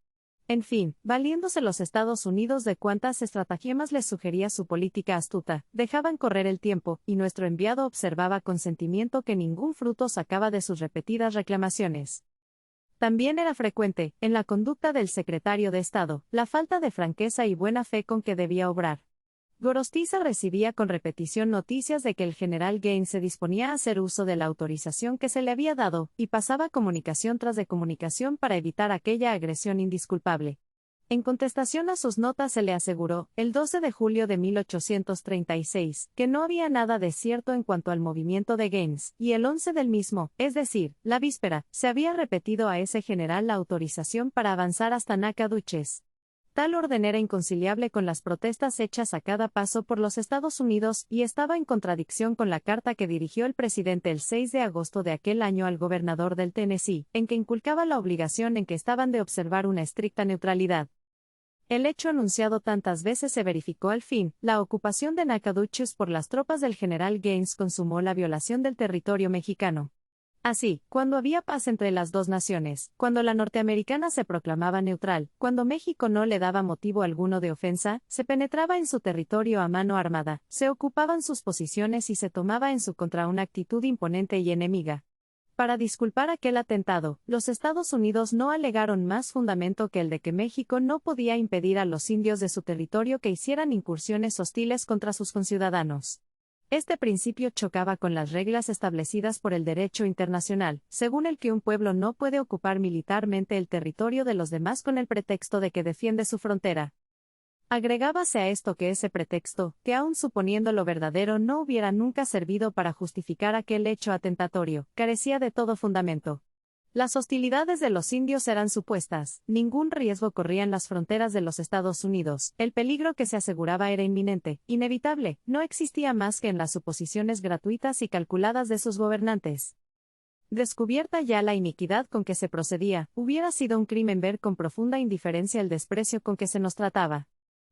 En fin, valiéndose los Estados Unidos de cuantas estratagemas les sugería su política astuta, dejaban correr el tiempo, y nuestro enviado observaba con sentimiento que ningún fruto sacaba de sus repetidas reclamaciones. También era frecuente, en la conducta del secretario de Estado, la falta de franqueza y buena fe con que debía obrar. Gorostiza recibía con repetición noticias de que el general Gaines se disponía a hacer uso de la autorización que se le había dado, y pasaba comunicación tras de comunicación para evitar aquella agresión indisculpable. En contestación a sus notas se le aseguró, el 12 de julio de 1836, que no había nada de cierto en cuanto al movimiento de Gaines, y el 11 del mismo, es decir, la víspera, se había repetido a ese general la autorización para avanzar hasta Nacogdoches. Tal orden era inconciliable con las protestas hechas a cada paso por los Estados Unidos y estaba en contradicción con la carta que dirigió el presidente el 6 de agosto de aquel año al gobernador del Tennessee, en que inculcaba la obligación en que estaban de observar una estricta neutralidad. El hecho anunciado tantas veces se verificó al fin. La ocupación de Nacogdoches por las tropas del general Gaines consumó la violación del territorio mexicano. Así, cuando había paz entre las dos naciones, cuando la norteamericana se proclamaba neutral, cuando México no le daba motivo alguno de ofensa, se penetraba en su territorio a mano armada, se ocupaban sus posiciones y se tomaba en su contra una actitud imponente y enemiga. Para disculpar aquel atentado, los Estados Unidos no alegaron más fundamento que el de que México no podía impedir a los indios de su territorio que hicieran incursiones hostiles contra sus conciudadanos. Este principio chocaba con las reglas establecidas por el derecho internacional, según el que un pueblo no puede ocupar militarmente el territorio de los demás con el pretexto de que defiende su frontera. Agregábase a esto que ese pretexto, que aun suponiendo lo verdadero no hubiera nunca servido para justificar aquel hecho atentatorio, carecía de todo fundamento. Las hostilidades de los indios eran supuestas, ningún riesgo corrían las fronteras de los Estados Unidos, el peligro que se aseguraba era inminente, inevitable, no existía más que en las suposiciones gratuitas y calculadas de sus gobernantes. Descubierta ya la iniquidad con que se procedía, hubiera sido un crimen ver con profunda indiferencia el desprecio con que se nos trataba.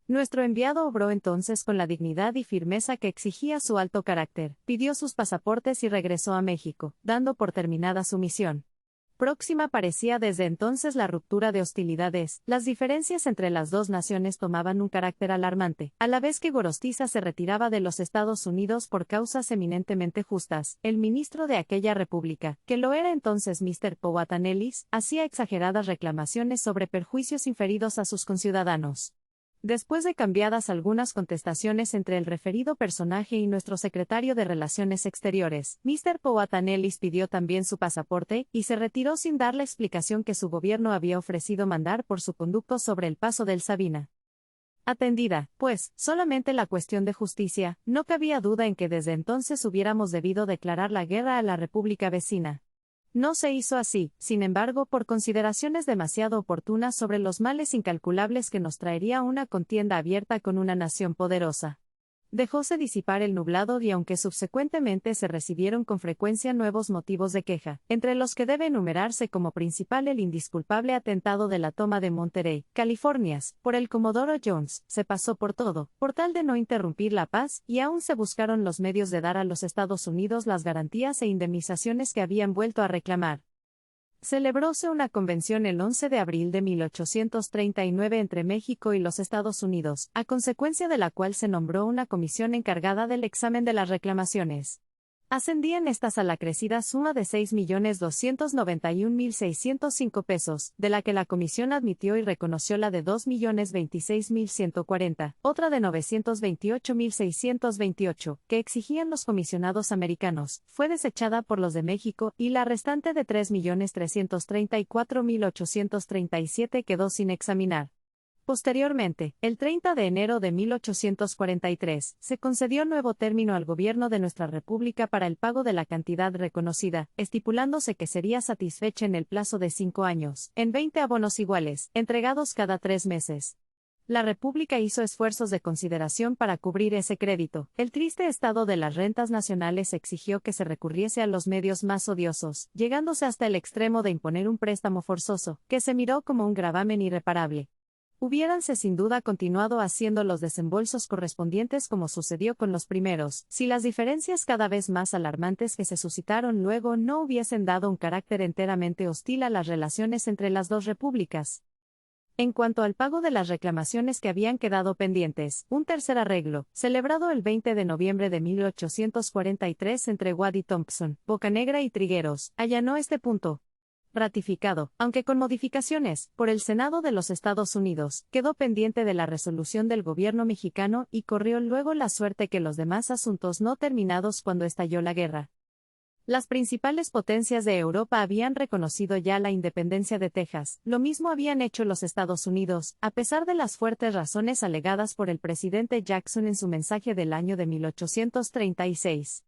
Nuestro enviado obró entonces con la dignidad y firmeza que exigía su alto carácter, pidió sus pasaportes y regresó a México, dando por terminada su misión. Próxima parecía desde entonces la ruptura de hostilidades, las diferencias entre las dos naciones tomaban un carácter alarmante, a la vez que Gorostiza se retiraba de los Estados Unidos por causas eminentemente justas. El ministro de aquella república, que lo era entonces Mr. Powhatan Ellis, hacía exageradas reclamaciones sobre perjuicios inferidos a sus conciudadanos. Después de cambiadas algunas contestaciones entre el referido personaje y nuestro secretario de Relaciones Exteriores, Mr. Powhatan Ellis pidió también su pasaporte, y se retiró sin dar la explicación que su gobierno había ofrecido mandar por su conducto sobre el paso del Sabina. Atendida, pues, solamente la cuestión de justicia, no cabía duda en que desde entonces hubiéramos debido declarar la guerra a la república vecina. No se hizo así, sin embargo, por consideraciones demasiado oportunas sobre los males incalculables que nos traería una contienda abierta con una nación poderosa. Dejóse disipar el nublado y aunque subsecuentemente se recibieron con frecuencia nuevos motivos de queja, entre los que debe enumerarse como principal el indisculpable atentado de la toma de Monterey, California, por el Comodoro Jones, se pasó por todo, por tal de no interrumpir la paz, y aún se buscaron los medios de dar a los Estados Unidos las garantías e indemnizaciones que habían vuelto a reclamar. Celebróse una convención el 11 de abril de 1839 entre México y los Estados Unidos, a consecuencia de la cual se nombró una comisión encargada del examen de las reclamaciones. Ascendían estas a la crecida suma de 6.291.605 pesos, de la que la comisión admitió y reconoció la de 2.026.140, otra de 928.628, que exigían los comisionados americanos, fue desechada por los de México, y la restante de 3.334.837 quedó sin examinar. Posteriormente, el 30 de enero de 1843, se concedió nuevo término al gobierno de nuestra República para el pago de la cantidad reconocida, estipulándose que sería satisfecha en el plazo de 5 años, en 20 abonos iguales, entregados cada 3 meses. La República hizo esfuerzos de consideración para cubrir ese crédito. El triste estado de las rentas nacionales exigió que se recurriese a los medios más odiosos, llegándose hasta el extremo de imponer un préstamo forzoso, que se miró como un gravamen irreparable. Hubiéranse sin duda continuado haciendo los desembolsos correspondientes como sucedió con los primeros, si las diferencias cada vez más alarmantes que se suscitaron luego no hubiesen dado un carácter enteramente hostil a las relaciones entre las dos repúblicas. En cuanto al pago de las reclamaciones que habían quedado pendientes, un tercer arreglo, celebrado el 20 de noviembre de 1843 entre Watt y Thompson, Bocanegra y Trigueros, allanó este punto. Ratificado, aunque con modificaciones, por el Senado de los Estados Unidos, quedó pendiente de la resolución del gobierno mexicano y corrió luego la suerte que los demás asuntos no terminados cuando estalló la guerra. Las principales potencias de Europa habían reconocido ya la independencia de Texas, lo mismo habían hecho los Estados Unidos, a pesar de las fuertes razones alegadas por el presidente Jackson en su mensaje del año de 1836.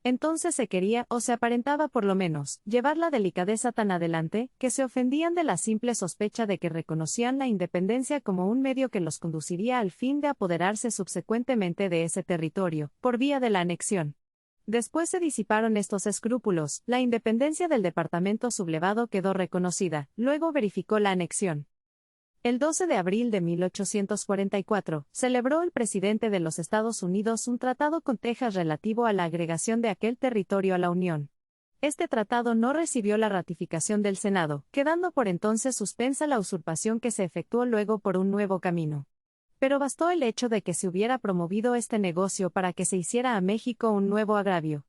Entonces se quería, o se aparentaba por lo menos, llevar la delicadeza tan adelante, que se ofendían de la simple sospecha de que reconocían la independencia como un medio que los conduciría al fin de apoderarse subsecuentemente de ese territorio, por vía de la anexión. Después se disiparon estos escrúpulos, la independencia del departamento sublevado quedó reconocida, luego verificó la anexión. El 12 de abril de 1844, celebró el presidente de los Estados Unidos un tratado con Texas relativo a la agregación de aquel territorio a la Unión. Este tratado no recibió la ratificación del Senado, quedando por entonces suspensa la usurpación que se efectuó luego por un nuevo camino. Pero bastó el hecho de que se hubiera promovido este negocio para que se hiciera a México un nuevo agravio.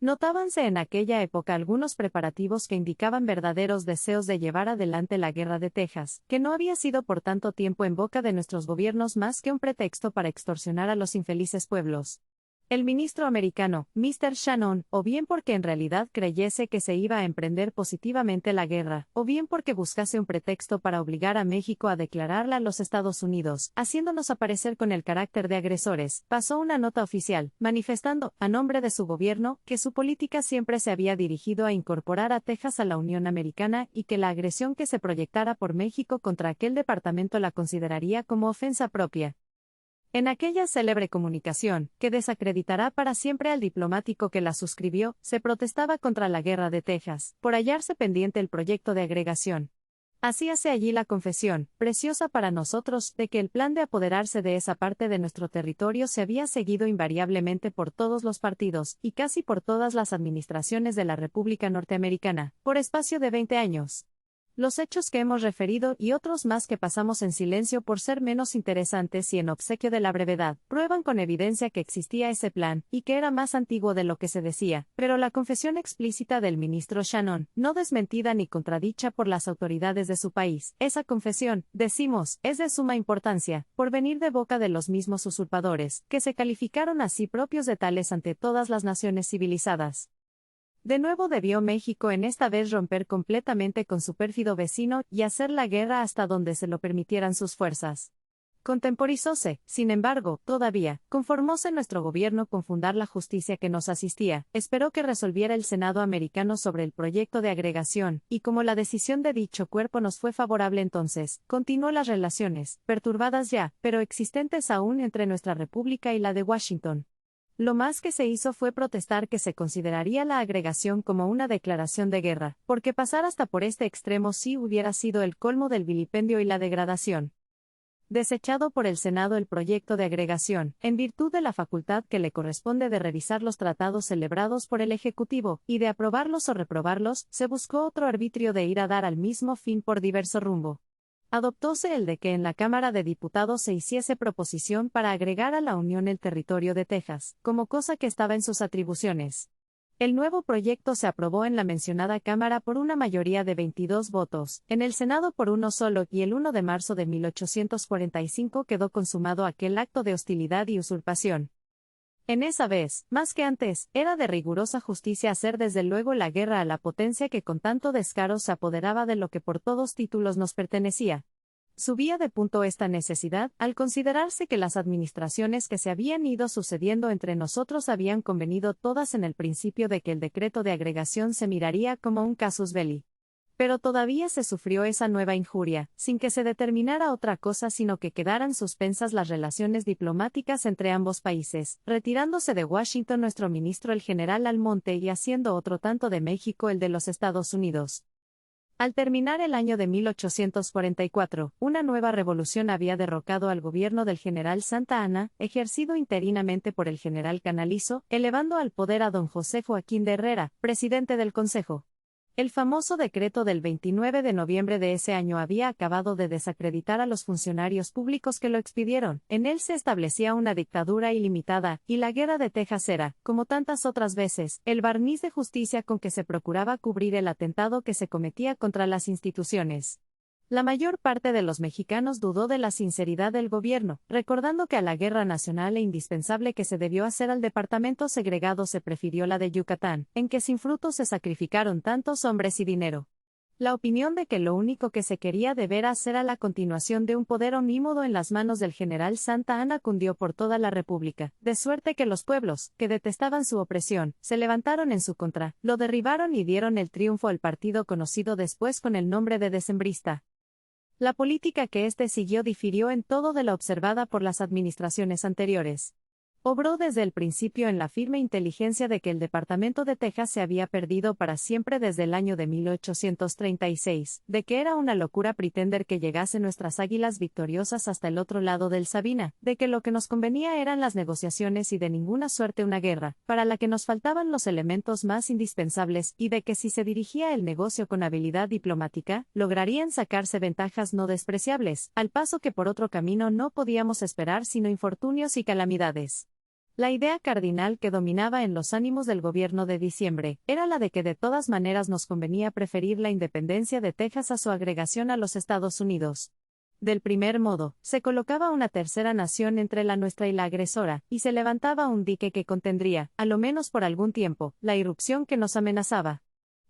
Notábanse en aquella época algunos preparativos que indicaban verdaderos deseos de llevar adelante la guerra de Texas, que no había sido por tanto tiempo en boca de nuestros gobiernos más que un pretexto para extorsionar a los infelices pueblos. El ministro americano, Mr. Shannon, o bien porque en realidad creyese que se iba a emprender positivamente la guerra, o bien porque buscase un pretexto para obligar a México a declararla a los Estados Unidos, haciéndonos aparecer con el carácter de agresores, pasó una nota oficial, manifestando, a nombre de su gobierno, que su política siempre se había dirigido a incorporar a Texas a la Unión Americana y que la agresión que se proyectara por México contra aquel departamento la consideraría como ofensa propia. En aquella célebre comunicación, que desacreditará para siempre al diplomático que la suscribió, se protestaba contra la guerra de Texas, por hallarse pendiente el proyecto de agregación. Hacíase allí la confesión, preciosa para nosotros, de que el plan de apoderarse de esa parte de nuestro territorio se había seguido invariablemente por todos los partidos, y casi por todas las administraciones de la República Norteamericana, por espacio de 20 años. Los hechos que hemos referido y otros más que pasamos en silencio por ser menos interesantes y en obsequio de la brevedad, prueban con evidencia que existía ese plan, y que era más antiguo de lo que se decía, pero la confesión explícita del ministro Shannon, no desmentida ni contradicha por las autoridades de su país, esa confesión, decimos, es de suma importancia, por venir de boca de los mismos usurpadores, que se calificaron a sí propios de tales ante todas las naciones civilizadas. De nuevo debió México en esta vez romper completamente con su pérfido vecino y hacer la guerra hasta donde se lo permitieran sus fuerzas. Contemporizóse, sin embargo, todavía, conformóse nuestro gobierno con fundar la justicia que nos asistía, esperó que resolviera el Senado americano sobre el proyecto de agregación, y como la decisión de dicho cuerpo nos fue favorable entonces, continuó las relaciones, perturbadas ya, pero existentes aún entre nuestra república y la de Washington. Lo más que se hizo fue protestar que se consideraría la agregación como una declaración de guerra, porque pasar hasta por este extremo sí hubiera sido el colmo del vilipendio y la degradación. Desechado por el Senado el proyecto de agregación, en virtud de la facultad que le corresponde de revisar los tratados celebrados por el Ejecutivo, y de aprobarlos o reprobarlos, se buscó otro arbitrio de ir a dar al mismo fin por diverso rumbo. Adoptóse el de que en la Cámara de Diputados se hiciese proposición para agregar a la Unión el territorio de Texas, como cosa que estaba en sus atribuciones. El nuevo proyecto se aprobó en la mencionada Cámara por una mayoría de 22 votos, en el Senado por uno solo, y el 1 de marzo de 1845 quedó consumado aquel acto de hostilidad y usurpación. En esa vez, más que antes, era de rigurosa justicia hacer desde luego la guerra a la potencia que con tanto descaro se apoderaba de lo que por todos títulos nos pertenecía. Subía de punto esta necesidad, al considerarse que las administraciones que se habían ido sucediendo entre nosotros habían convenido todas en el principio de que el decreto de agregación se miraría como un casus belli. Pero todavía se sufrió esa nueva injuria, sin que se determinara otra cosa sino que quedaran suspensas las relaciones diplomáticas entre ambos países, retirándose de Washington nuestro ministro el general Almonte y haciendo otro tanto de México el de los Estados Unidos. Al terminar el año de 1844, una nueva revolución había derrocado al gobierno del general Santa Anna, ejercido interinamente por el general Canalizo, elevando al poder a don José Joaquín de Herrera, presidente del Consejo. El famoso decreto del 29 de noviembre de ese año había acabado de desacreditar a los funcionarios públicos que lo expidieron. En él se establecía una dictadura ilimitada, y la guerra de Texas era, como tantas otras veces, el barniz de justicia con que se procuraba cubrir el atentado que se cometía contra las instituciones. La mayor parte de los mexicanos dudó de la sinceridad del gobierno, recordando que a la guerra nacional e indispensable que se debió hacer al departamento segregado se prefirió la de Yucatán, en que sin fruto se sacrificaron tantos hombres y dinero. La opinión de que lo único que se quería de veras era la continuación de un poder omnímodo en las manos del general Santa Anna cundió por toda la República, de suerte que los pueblos, que detestaban su opresión, se levantaron en su contra, lo derribaron y dieron el triunfo al partido conocido después con el nombre de decembrista. La política que éste siguió difirió en todo de la observada por las administraciones anteriores. Obró desde el principio en la firme inteligencia de que el Departamento de Texas se había perdido para siempre desde el año de 1836, de que era una locura pretender que llegasen nuestras águilas victoriosas hasta el otro lado del Sabina, de que lo que nos convenía eran las negociaciones y de ninguna suerte una guerra, para la que nos faltaban los elementos más indispensables, y de que si se dirigía el negocio con habilidad diplomática, lograrían sacarse ventajas no despreciables, al paso que por otro camino no podíamos esperar sino infortunios y calamidades. La idea cardinal que dominaba en los ánimos del gobierno de diciembre era la de que de todas maneras nos convenía preferir la independencia de Texas a su agregación a los Estados Unidos. Del primer modo, se colocaba una tercera nación entre la nuestra y la agresora, y se levantaba un dique que contendría, a lo menos por algún tiempo, la irrupción que nos amenazaba.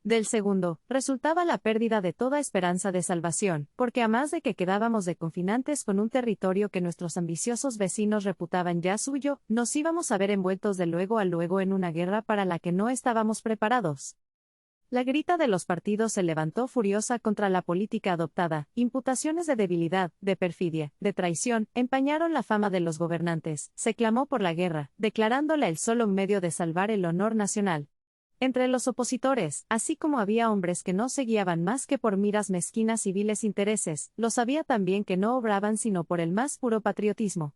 Del segundo, resultaba la pérdida de toda esperanza de salvación, porque a más de que quedábamos de confinantes con un territorio que nuestros ambiciosos vecinos reputaban ya suyo, nos íbamos a ver envueltos de luego a luego en una guerra para la que no estábamos preparados. La grita de los partidos se levantó furiosa contra la política adoptada, imputaciones de debilidad, de perfidia, de traición, empañaron la fama de los gobernantes, se clamó por la guerra, declarándola el solo medio de salvar el honor nacional. Entre los opositores, así como había hombres que no se guiaban más que por miras mezquinas y viles intereses, los había también que no obraban sino por el más puro patriotismo.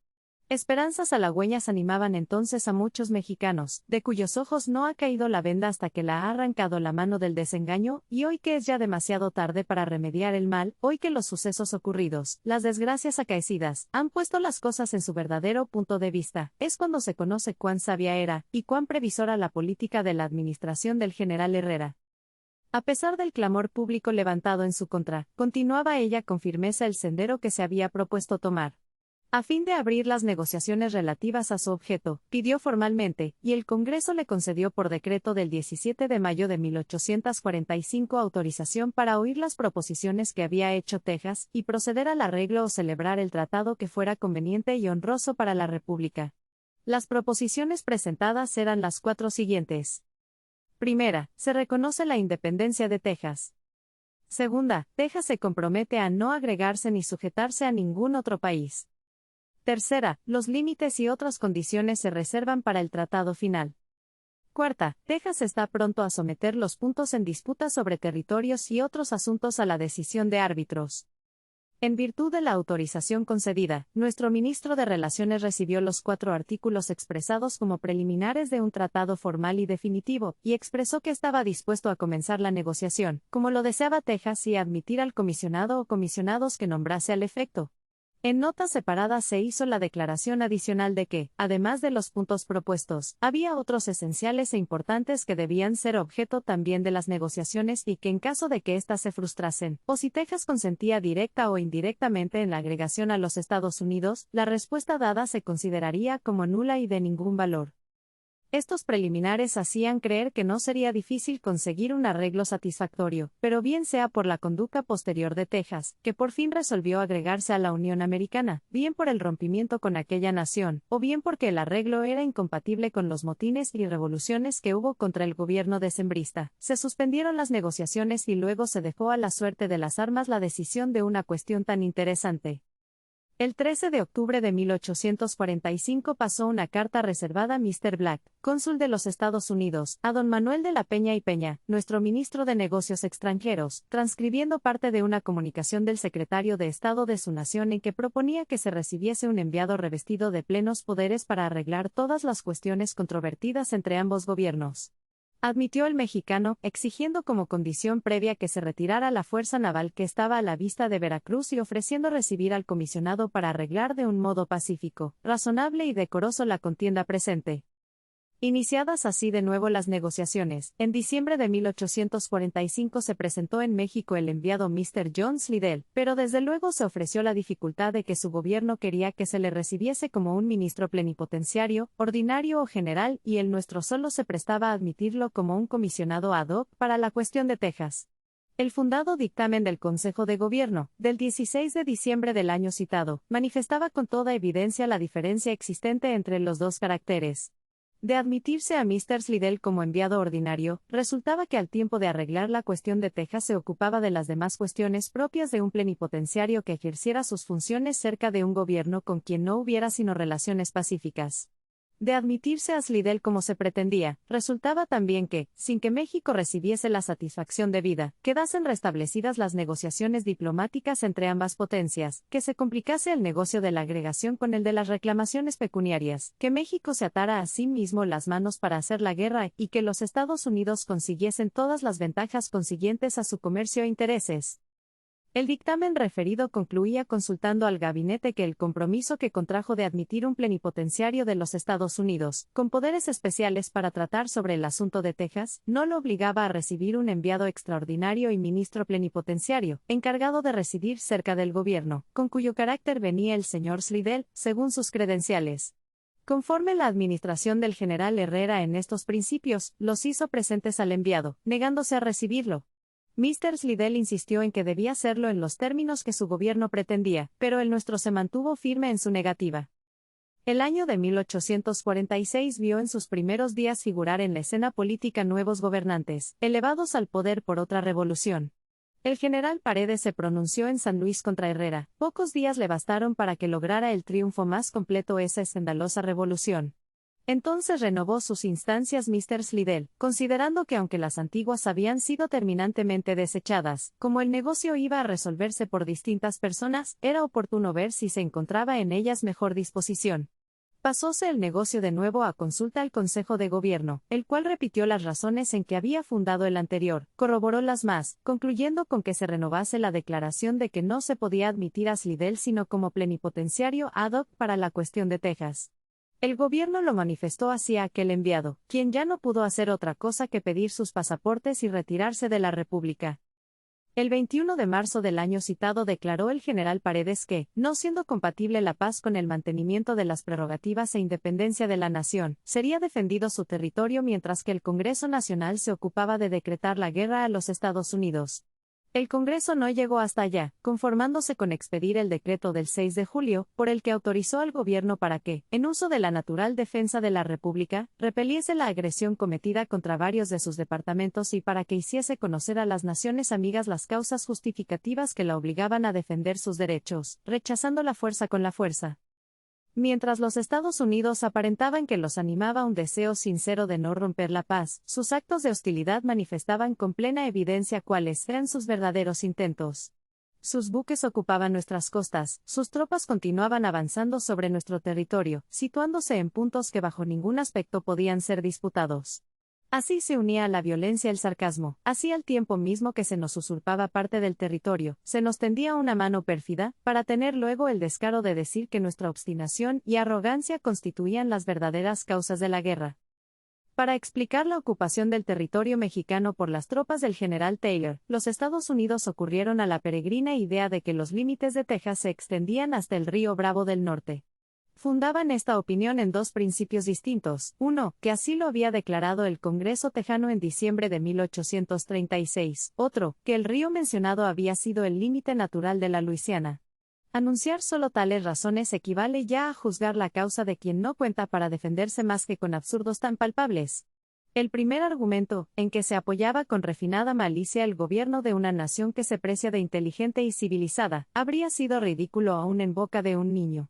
Esperanzas halagüeñas animaban entonces a muchos mexicanos, de cuyos ojos no ha caído la venda hasta que la ha arrancado la mano del desengaño, y hoy que es ya demasiado tarde para remediar el mal, hoy que los sucesos ocurridos, las desgracias acaecidas, han puesto las cosas en su verdadero punto de vista, es cuando se conoce cuán sabia era, y cuán previsora la política de la administración del general Herrera. A pesar del clamor público levantado en su contra, continuaba ella con firmeza el sendero que se había propuesto tomar. A fin de abrir las negociaciones relativas a su objeto, pidió formalmente, y el Congreso le concedió por decreto del 17 de mayo de 1845 autorización para oír las proposiciones que había hecho Texas, y proceder al arreglo o celebrar el tratado que fuera conveniente y honroso para la República. Las proposiciones presentadas eran las 4 siguientes. Primera, se reconoce la independencia de Texas. Segunda, Texas se compromete a no agregarse ni sujetarse a ningún otro país. Tercera, los límites y otras condiciones se reservan para el tratado final. Cuarta, Texas está pronto a someter los puntos en disputa sobre territorios y otros asuntos a la decisión de árbitros. En virtud de la autorización concedida, nuestro ministro de Relaciones recibió los 4 artículos expresados como preliminares de un tratado formal y definitivo, y expresó que estaba dispuesto a comenzar la negociación, como lo deseaba Texas, y a admitir al comisionado o comisionados que nombrase al efecto. En notas separadas se hizo la declaración adicional de que, además de los puntos propuestos, había otros esenciales e importantes que debían ser objeto también de las negociaciones y que en caso de que éstas se frustrasen, o si Texas consentía directa o indirectamente en la agregación a los Estados Unidos, la respuesta dada se consideraría como nula y de ningún valor. Estos preliminares hacían creer que no sería difícil conseguir un arreglo satisfactorio, pero bien sea por la conducta posterior de Texas, que por fin resolvió agregarse a la Unión Americana, bien por el rompimiento con aquella nación, o bien porque el arreglo era incompatible con los motines y revoluciones que hubo contra el gobierno decembrista, se suspendieron las negociaciones y luego se dejó a la suerte de las armas la decisión de una cuestión tan interesante. El 13 de octubre de 1845 pasó una carta reservada a Mr. Black, cónsul de los Estados Unidos, a don Manuel de la Peña y Peña, nuestro ministro de Negocios Extranjeros, transcribiendo parte de una comunicación del secretario de Estado de su nación en que proponía que se recibiese un enviado revestido de plenos poderes para arreglar todas las cuestiones controvertidas entre ambos gobiernos. Admitió el mexicano, exigiendo como condición previa que se retirara la fuerza naval que estaba a la vista de Veracruz y ofreciendo recibir al comisionado para arreglar de un modo pacífico, razonable y decoroso la contienda presente. Iniciadas así de nuevo las negociaciones, en diciembre de 1845 se presentó en México el enviado Mr. John Slidell, pero desde luego se ofreció la dificultad de que su gobierno quería que se le recibiese como un ministro plenipotenciario, ordinario o general, y el nuestro solo se prestaba a admitirlo como un comisionado ad hoc para la cuestión de Texas. El fundado dictamen del Consejo de Gobierno, del 16 de diciembre del año citado, manifestaba con toda evidencia la diferencia existente entre los dos caracteres. De admitirse a Mr. Slidell como enviado ordinario, resultaba que al tiempo de arreglar la cuestión de Texas se ocupaba de las demás cuestiones propias de un plenipotenciario que ejerciera sus funciones cerca de un gobierno con quien no hubiera sino relaciones pacíficas. De admitirse a Slidell como se pretendía, resultaba también que, sin que México recibiese la satisfacción debida, quedasen restablecidas las negociaciones diplomáticas entre ambas potencias, que se complicase el negocio de la agregación con el de las reclamaciones pecuniarias, que México se atara a sí mismo las manos para hacer la guerra y que los Estados Unidos consiguiesen todas las ventajas consiguientes a su comercio e intereses. El dictamen referido concluía consultando al gabinete que el compromiso que contrajo de admitir un plenipotenciario de los Estados Unidos, con poderes especiales para tratar sobre el asunto de Texas, no lo obligaba a recibir un enviado extraordinario y ministro plenipotenciario, encargado de residir cerca del gobierno, con cuyo carácter venía el señor Slidell, según sus credenciales. Conforme la administración del general Herrera en estos principios, los hizo presentes al enviado, negándose a recibirlo. Mr. Slidell insistió en que debía hacerlo en los términos que su gobierno pretendía, pero el nuestro se mantuvo firme en su negativa. El año de 1846 vio en sus primeros días figurar en la escena política nuevos gobernantes, elevados al poder por otra revolución. El general Paredes se pronunció en San Luis contra Herrera. Pocos días le bastaron para que lograra el triunfo más completo esa escandalosa revolución. Entonces renovó sus instancias Mr. Slidell, considerando que aunque las antiguas habían sido terminantemente desechadas, como el negocio iba a resolverse por distintas personas, era oportuno ver si se encontraba en ellas mejor disposición. Pasóse el negocio de nuevo a consulta al Consejo de Gobierno, el cual repitió las razones en que había fundado el anterior, corroboró las más, concluyendo con que se renovase la declaración de que no se podía admitir a Slidell sino como plenipotenciario ad hoc para la cuestión de Texas. El gobierno lo manifestó así a aquel enviado, quien ya no pudo hacer otra cosa que pedir sus pasaportes y retirarse de la República. El 21 de marzo del año citado declaró el general Paredes que, no siendo compatible la paz con el mantenimiento de las prerrogativas e independencia de la nación, sería defendido su territorio mientras que el Congreso Nacional se ocupaba de decretar la guerra a los Estados Unidos. El Congreso no llegó hasta allá, conformándose con expedir el decreto del 6 de julio, por el que autorizó al gobierno para que, en uso de la natural defensa de la República, repeliese la agresión cometida contra varios de sus departamentos y para que hiciese conocer a las naciones amigas las causas justificativas que la obligaban a defender sus derechos, rechazando la fuerza con la fuerza. Mientras los Estados Unidos aparentaban que los animaba un deseo sincero de no romper la paz, sus actos de hostilidad manifestaban con plena evidencia cuáles eran sus verdaderos intentos. Sus buques ocupaban nuestras costas, sus tropas continuaban avanzando sobre nuestro territorio, situándose en puntos que bajo ningún aspecto podían ser disputados. Así se unía a la violencia el sarcasmo, así al tiempo mismo que se nos usurpaba parte del territorio, se nos tendía una mano pérfida, para tener luego el descaro de decir que nuestra obstinación y arrogancia constituían las verdaderas causas de la guerra. Para explicar la ocupación del territorio mexicano por las tropas del general Taylor, los Estados Unidos ocurrieron a la peregrina idea de que los límites de Texas se extendían hasta el río Bravo del norte. fundaban esta opinión en dos principios distintos. Uno, que así lo había declarado el Congreso tejano en diciembre de 1836. Otro, que el río mencionado había sido el límite natural de la Luisiana. Anunciar solo tales razones equivale ya a juzgar la causa de quien no cuenta para defenderse más que con absurdos tan palpables. El primer argumento, en que se apoyaba con refinada malicia el gobierno de una nación que se precia de inteligente y civilizada, habría sido ridículo aún en boca de un niño.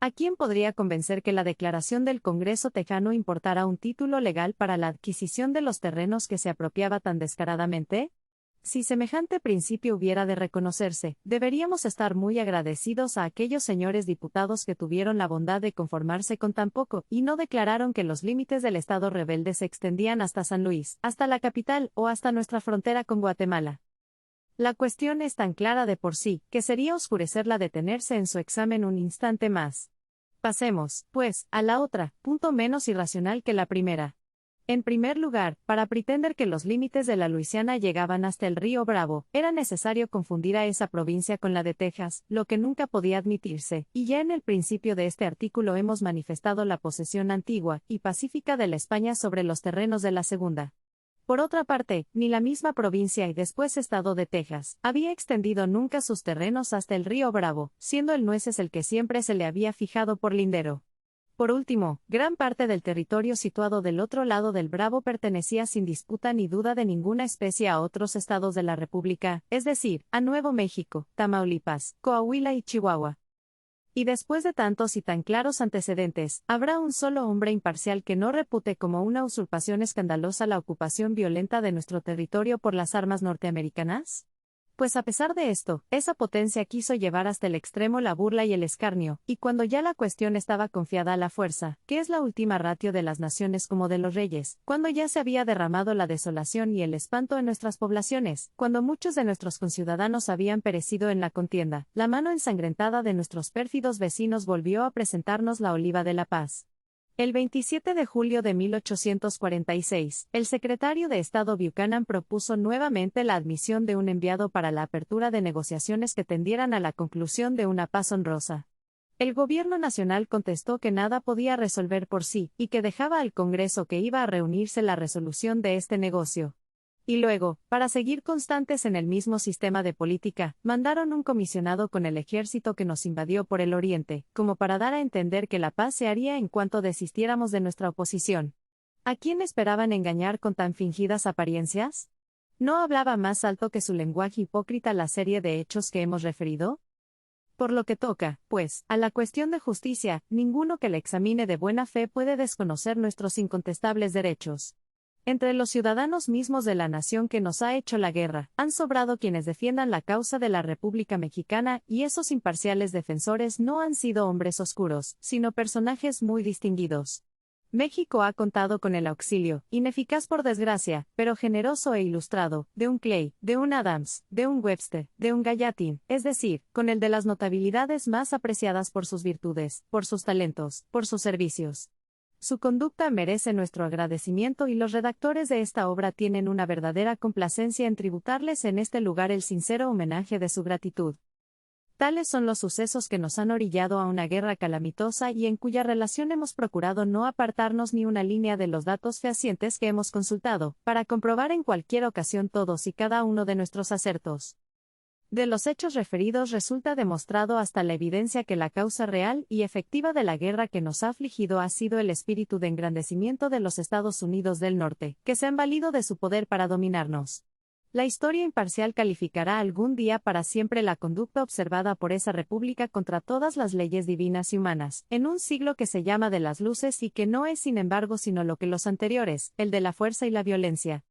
¿A quién podría convencer que la declaración del Congreso tejano importara un título legal para la adquisición de los terrenos que se apropiaba tan descaradamente? Si semejante principio hubiera de reconocerse, deberíamos estar muy agradecidos a aquellos señores diputados que tuvieron la bondad de conformarse con tan poco, y no declararon que los límites del Estado rebelde se extendían hasta San Luis, hasta la capital, o hasta nuestra frontera con Guatemala. La cuestión es tan clara de por sí, que sería oscurecerla detenerse en su examen un instante más. Pasemos, pues, a la otra, punto menos irracional que la primera. En primer lugar, para pretender que los límites de la Luisiana llegaban hasta el río Bravo, era necesario confundir a esa provincia con la de Texas, lo que nunca podía admitirse, y ya en el principio de este artículo hemos manifestado la posesión antigua y pacífica de la España sobre los terrenos de la segunda. Por otra parte, ni la misma provincia y después estado de Texas había extendido nunca sus terrenos hasta el río Bravo, siendo el Nueces el que siempre se le había fijado por lindero. Por último, gran parte del territorio situado del otro lado del Bravo pertenecía sin disputa ni duda de ninguna especie a otros estados de la República, es decir, a Nuevo México, Tamaulipas, Coahuila y Chihuahua. Y después de tantos y tan claros antecedentes, ¿habrá un solo hombre imparcial que no repute como una usurpación escandalosa la ocupación violenta de nuestro territorio por las armas norteamericanas? Pues a pesar de esto, esa potencia quiso llevar hasta el extremo la burla y el escarnio, y cuando ya la cuestión estaba confiada a la fuerza, que es la última ratio de las naciones como de los reyes, cuando ya se había derramado la desolación y el espanto en nuestras poblaciones, cuando muchos de nuestros conciudadanos habían perecido en la contienda, la mano ensangrentada de nuestros pérfidos vecinos volvió a presentarnos la oliva de la paz. El 27 de julio de 1846, el secretario de Estado Buchanan propuso nuevamente la admisión de un enviado para la apertura de negociaciones que tendieran a la conclusión de una paz honrosa. El gobierno nacional contestó que nada podía resolver por sí, y que dejaba al Congreso que iba a reunirse la resolución de este negocio. Y luego, para seguir constantes en el mismo sistema de política, mandaron un comisionado con el ejército que nos invadió por el oriente, como para dar a entender que la paz se haría en cuanto desistiéramos de nuestra oposición. ¿A quién esperaban engañar con tan fingidas apariencias? ¿No hablaba más alto que su lenguaje hipócrita la serie de hechos que hemos referido? Por lo que toca, pues, a la cuestión de justicia, ninguno que la examine de buena fe puede desconocer nuestros incontestables derechos. Entre los ciudadanos mismos de la nación que nos ha hecho la guerra, han sobrado quienes defiendan la causa de la República Mexicana, y esos imparciales defensores no han sido hombres oscuros, sino personajes muy distinguidos. México ha contado con el auxilio, ineficaz por desgracia, pero generoso e ilustrado, de un Clay, de un Adams, de un Webster, de un Gallatin, es decir, con el de las notabilidades más apreciadas por sus virtudes, por sus talentos, por sus servicios. Su conducta merece nuestro agradecimiento y los redactores de esta obra tienen una verdadera complacencia en tributarles en este lugar el sincero homenaje de su gratitud. Tales son los sucesos que nos han orillado a una guerra calamitosa y en cuya relación hemos procurado no apartarnos ni una línea de los datos fehacientes que hemos consultado, para comprobar en cualquier ocasión todos y cada uno de nuestros acertos. De los hechos referidos resulta demostrado hasta la evidencia que la causa real y efectiva de la guerra que nos ha afligido ha sido el espíritu de engrandecimiento de los Estados Unidos del Norte, que se han valido de su poder para dominarnos. La historia imparcial calificará algún día para siempre la conducta observada por esa república contra todas las leyes divinas y humanas, en un siglo que se llama de las luces y que no es sin embargo sino lo que los anteriores, el de la fuerza y la violencia.